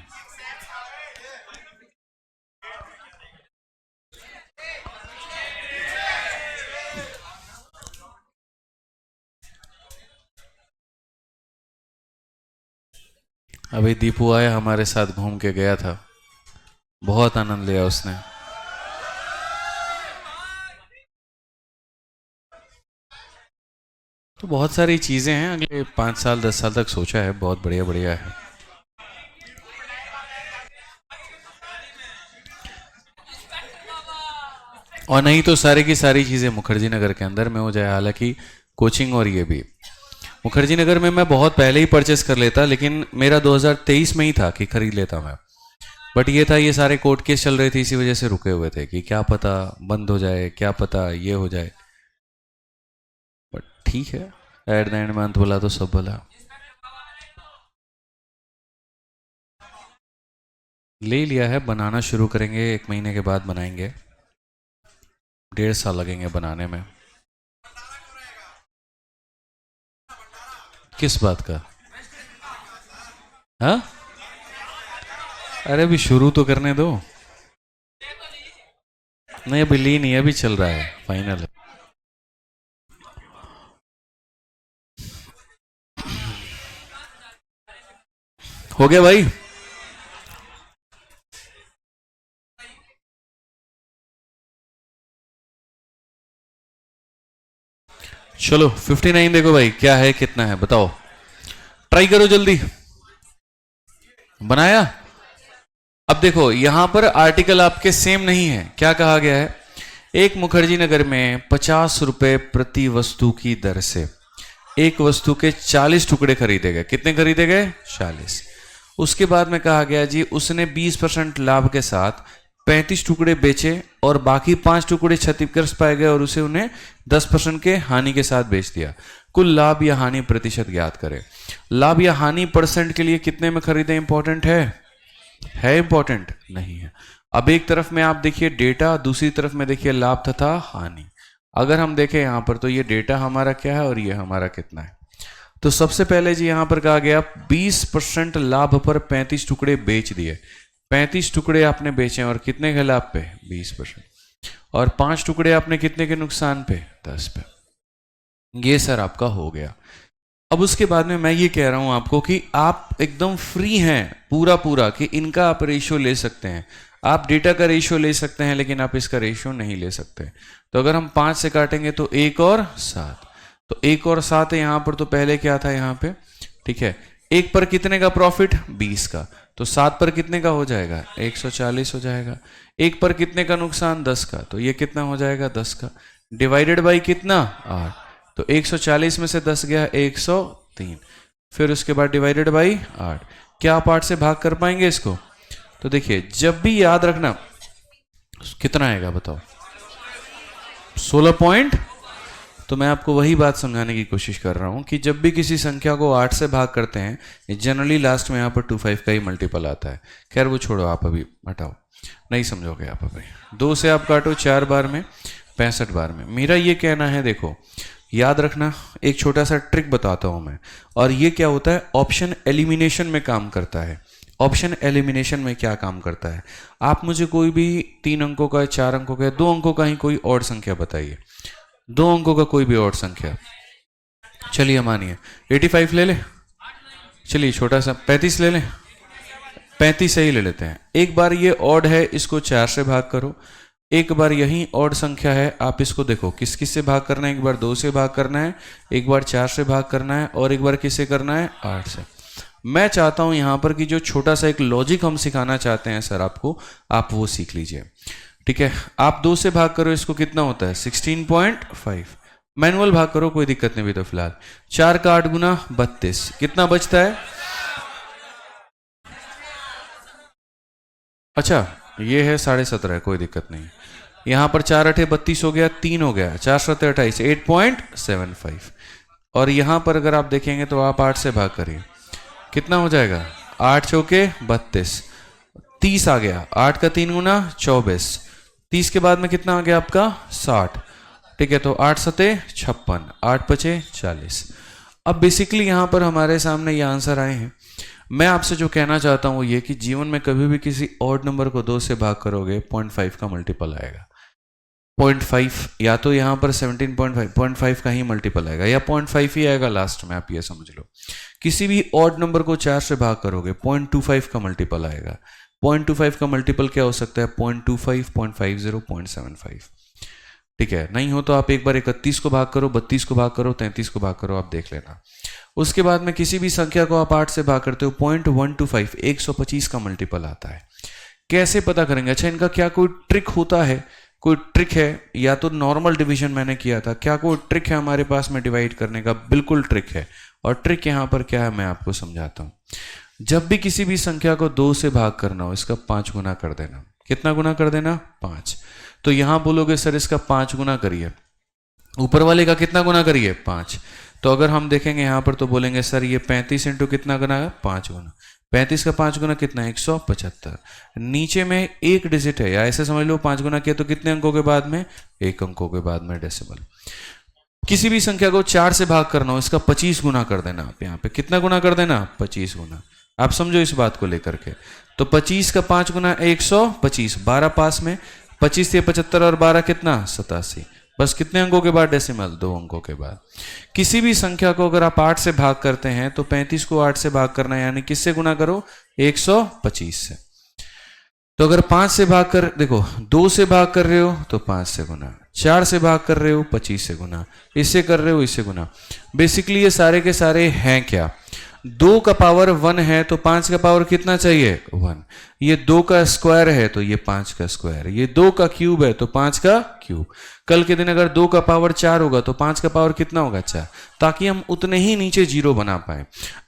अभी दीपू आया हमारे साथ, घूम के गया था, बहुत आनंद लिया उसने। तो बहुत सारी चीजें हैं, अगले 5 साल 10 साल तक सोचा है, बहुत बढ़िया बढ़िया है। और नहीं तो सारी की सारी चीजें मुखर्जी नगर के अंदर में हो जाए, हालांकि कोचिंग और ये भी मुखर्जी नगर में मैं बहुत पहले ही परचेस कर लेता, लेकिन मेरा 2023 में ही था कि खरीद लेता मैं। बट ये था, ये सारे कोर्ट केस चल रहे थे, इसी वजह से रुके हुए थे कि क्या पता बंद हो जाए, क्या पता ये हो जाए। बट ठीक है, एट द एंड में अंत बोला तो सब बोला। ले लिया है, बनाना शुरू करेंगे, 1 महीने के बाद बनाएंगे, 1.5 साल लगेंगे बनाने में। किस बात का? हाँ, अरे अभी शुरू तो करने दो। नहीं अभी ली नहीं, अभी चल रहा है, फाइनल है। हो गया भाई। चलो 59 देखो भाई, क्या है कितना है बताओ, ट्राई करो जल्दी। बनाया? अब देखो यहां पर आर्टिकल आपके सेम नहीं है, क्या कहा गया है, एक मुखर्जी नगर में 50 रुपए प्रति वस्तु की दर से एक वस्तु के 40 टुकड़े खरीदे गए। कितने खरीदे गए? 40। उसके बाद में कहा गया जी उसने 20% लाभ के साथ 35 टुकड़े बेचे और बाकी 5 टुकड़े क्षतिग्रस्त पाए गए और उसे उन्हें 10% के हानि के साथ बेच दिया। कुल लाभ या हानि प्रतिशत ज्ञात करें। लाभ या हानि परसेंट के लिए कितने में खरीदे इंपॉर्टेंट है इंपॉर्टेंट नहीं है। अब एक तरफ में आप देखिए डेटा, दूसरी तरफ में देखिए लाभ तथा हानि। अगर हम देखें यहां पर तो ये डेटा हमारा क्या है और ये हमारा कितना है। तो सबसे पहले जी यहां पर कहा गया 20% लाभ पर 35 टुकड़े बेच दिए। 35 टुकड़े आपने बेचे और कितने के लाभ पे? 20%। और 5 टुकड़े आपने कितने के नुकसान पे? 10 पे। ये सर आपका हो गया। अब उसके बाद में मैं ये कह रहा हूं आपको कि आप एकदम फ्री हैं पूरा पूरा कि इनका आप रेशियो ले सकते हैं, आप डेटा का रेशियो ले सकते हैं, लेकिन आप इसका रेशियो नहीं ले सकते। तो अगर हम 5 से काटेंगे तो 1 और 7, तो 1 और 7 है यहां पर, तो पहले क्या था यहां पे, ठीक है। 1 पर कितने का प्रॉफिट? 20 का, तो 7 पर कितने का हो जाएगा? 140 हो जाएगा। 1 पर कितने का नुकसान? 10 का, तो ये कितना हो जाएगा? 10 का, डिवाइडेड बाई कितना? 8। तो 140 में से 10 गया 103, फिर उसके बाद डिवाइडेड बाई 8। क्या आप 8 से भाग कर पाएंगे इसको? तो देखिए जब भी याद रखना, कितना आएगा बताओ? 16 पॉइंट। तो मैं आपको वही बात समझाने की कोशिश कर रहा हूं कि जब भी किसी संख्या को 8 से भाग करते हैं जनरली लास्ट में यहां पर 25 का ही मल्टीपल आता है। खैर वो छोड़ो, आप अभी हटाओ, नहीं समझोगे आप अभी। 2 से आप काटो 4 बार में, 65 बार में। मेरा ये कहना है, देखो याद रखना, एक छोटा सा ट्रिक बताता हूं मैं, और ये क्या होता है, ऑप्शन एलिमिनेशन में काम करता है। ऑप्शन एलिमिनेशन में क्या काम करता है, आप मुझे कोई भी 3 अंकों का, 4 अंकों का, 2 अंकों का ही कोई और संख्या बताइए, 2 अंकों का कोई भी और संख्या। चलिए मानिए 85 ले ले, चलिए छोटा सा 35 ले लें, 35 से ही ले लेते हैं। एक बार ये ऑड है, इसको 4 से भाग करो, एक बार यही ऑड संख्या है, आप इसको देखो किस किस से भाग करना है, एक बार 2 से भाग करना है, एक बार 4 से भाग करना है और एक बार किससे करना है, 8 से। मैं चाहता हूं यहां पर कि जो छोटा सा एक लॉजिक हम सिखाना चाहते हैं सर आपको, आप वो सीख लीजिए। ठीक है, आप 2 से भाग करो, इसको कितना होता है 16.5। मैनुअल भाग करो, कोई दिक्कत नहीं भी तो फिलहाल। 4 का 8 गुना 32, कितना बचता है? अच्छा ये है 17.5, कोई दिक्कत नहीं। यहां पर 4 8 32 हो गया, 3 हो गया, 4 7 28, 8.75। और यहां पर अगर आप देखेंगे तो आप 8 से भाग करिए, कितना हो जाएगा, 8 चौके 32, 30 आ गया, 8 का 3 गुना 24, 30 के बाद में कितना आ गया आपका 60। ठीक है, तो 8 सते 56, 8 पचे 40। अब बेसिकली यहां पर हमारे सामने ये आंसर आए हैं। मैं आपसे जो कहना चाहता हूं वो ये कि जीवन में कभी भी किसी ऑड नंबर को 2 से भाग करोगे 0.5 का मल्टीपल आएगा। 0.5 या तो यहां पर 17.5 0.5 का ही मल्टीपल आएगा या 0.5 ही आएगा लास्ट में, आप ये समझ लो। किसी भी ऑड नंबर को 4 से भाग करोगे 0.25 का मल्टीपल आएगा। 0.25 का मल्टीपल क्या हो सकता है, 0.25, 0.50, 0.75। ठीक है, नहीं हो तो आप एक बार 31 को भाग करो, 32 को भाग करो, 33 को भाग करो, आप देख लेना। उसके बाद में किसी भी संख्या को आप 8 से भाग करते हो 0.125, 125 का मल्टीपल आता है। कैसे पता करेंगे? अच्छा, इनका क्या कोई ट्रिक होता है? कोई ट्रिक है? या तो नॉर्मल डिवीजन मैंने किया था, क्या कोई ट्रिक है हमारे पास में डिवाइड करने का? बिल्कुल ट्रिक है। और ट्रिक यहां पर क्या है मैं आपको समझाता हूं। जब भी किसी भी संख्या को 2 से भाग करना हो, इसका 5 गुना कर देना। कितना गुना कर देना? 5। तो यहां बोलोगे सर इसका 5 गुना करिए, ऊपर वाले का कितना गुना करिए? 5। तो अगर हम देखेंगे यहां पर तो बोलेंगे सर ये 35 इंटू कितना गुना है? 5 गुना। 35 का 5 गुना कितना है? 175। नीचे में एक डिजिट है, या ऐसे समझ लो 5 गुना किया तो कितने अंकों के बाद में? 1 अंकों के बाद में डेसिमल। किसी भी संख्या को 4 से भाग करना हो, इसका 25 गुना कर देना। आप यहाँ पे कितना गुना कर देना? 25 गुना। आप समझो इस बात को लेकर के। तो 25 का 5 गुना 125, 12 पास में, 25 से 75 और 12 कितना? 87। बस कितने अंकों के बाद डेसिमल? 2 अंकों के बाद। किसी भी संख्या को अगर आप 8 से भाग करते हैं तो 35 को 8 से भाग करना है, यानी किससे गुना करो? 125 से। तो अगर 5 से भाग कर, देखो 2 से भाग कर रहे हो तो 5 से गुना, 4 से भाग कर रहे हो 25 से गुना, इससे कर रहे हो इससे गुना। बेसिकली ये सारे के सारे हैं क्या? 2 का पावर 1 है तो 5 का पावर कितना चाहिए? 1। ये 2 का स्क्वायर है तो ये 5 का स्क्वायर। ये 2 का क्यूब है तो 5 का क्यूब। कल के दिन अगर 2 का पावर 4 होगा तो 5 का पावर कितना होगा? 4। ताकि हम उतने ही नीचे जीरो बना पाए।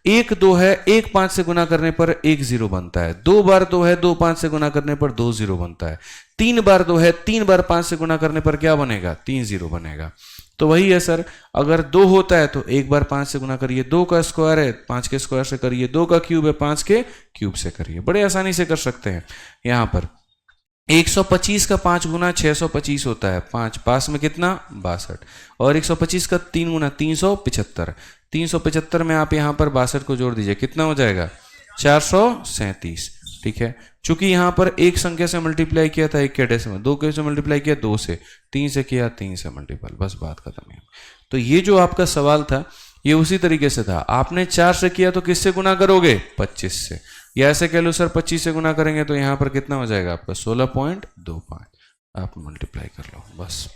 1 2 है, 1 5 से गुना करने पर 1 0 बनता है। 2 बार 2 है, 2 5 से गुना करने पर 2 0 बनता है। 3 बार 2 है, 3 बार 5 से गुना करने पर क्या बनेगा? 3 0 बनेगा। तो वही है सर, अगर 2 होता है तो 1 बार 5 से गुना करिए, 2 का स्क्वायर है 5 के स्क्वायर से करिए, 2 का क्यूब है 5 के क्यूब से करिए। बड़े आसानी से कर सकते हैं। यहां पर 125 का 5 गुना 625 होता है, 5 पास में कितना? 62। और 125 का 3 गुना 375। 375 में आप यहां पर 62 को जोड़ दीजिए, कितना हो जाएगा? 437। ठीक है, चूंकि यहां पर एक संख्या से मल्टीप्लाई किया था 1 के डेसिमल, 2 के से मल्टीप्लाई किया 2 से, 3 से किया 3 से मल्टीपल, बस बात खत्म है। तो ये जो आपका सवाल था ये उसी तरीके से था। आपने 4 से किया तो किससे गुना करोगे? 25 से। या ऐसे कह लो सर 25 से गुना करेंगे तो यहां पर कितना हो जाएगा आपका? 16.25। आप मल्टीप्लाई कर लो बस।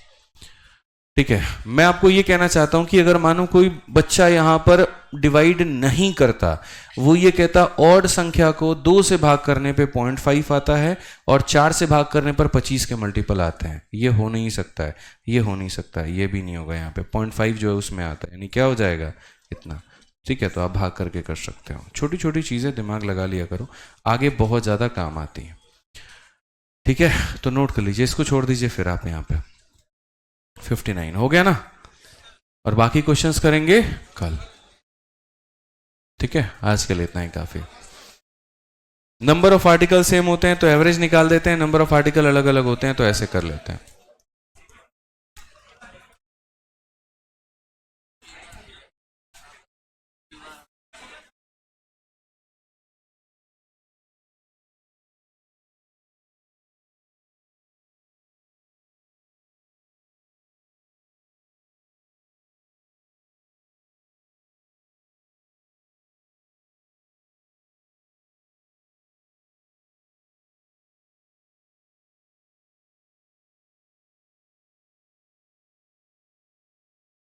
ठीक है, मैं आपको ये कहना चाहता हूं कि अगर मानो कोई बच्चा यहां पर डिवाइड नहीं करता, वो ये कहता ऑड संख्या को 2 से भाग करने पे 0.5 आता है और 4 से भाग करने पर 25 के मल्टीपल आते हैं, ये हो नहीं सकता है, ये हो नहीं सकता है, ये भी नहीं होगा। यहाँ पे 0.5 जो है उसमें आता है, यानी क्या हो जाएगा? इतना। ठीक है, तो आप भाग करके कर सकते हो। छोटी छोटी चीजें दिमाग लगा लिया करो, आगे बहुत ज्यादा काम आती है। ठीक है, तो नोट कर लीजिए, इसको छोड़ दीजिए फिर आप यहाँ पे। 59 हो गया ना, और बाकी क्वेश्चंस करेंगे कल। ठीक है, आज के लिए इतना ही काफी। नंबर ऑफ आर्टिकल सेम होते हैं तो एवरेज निकाल देते हैं, नंबर ऑफ आर्टिकल अलग अलग होते हैं तो ऐसे कर लेते हैं।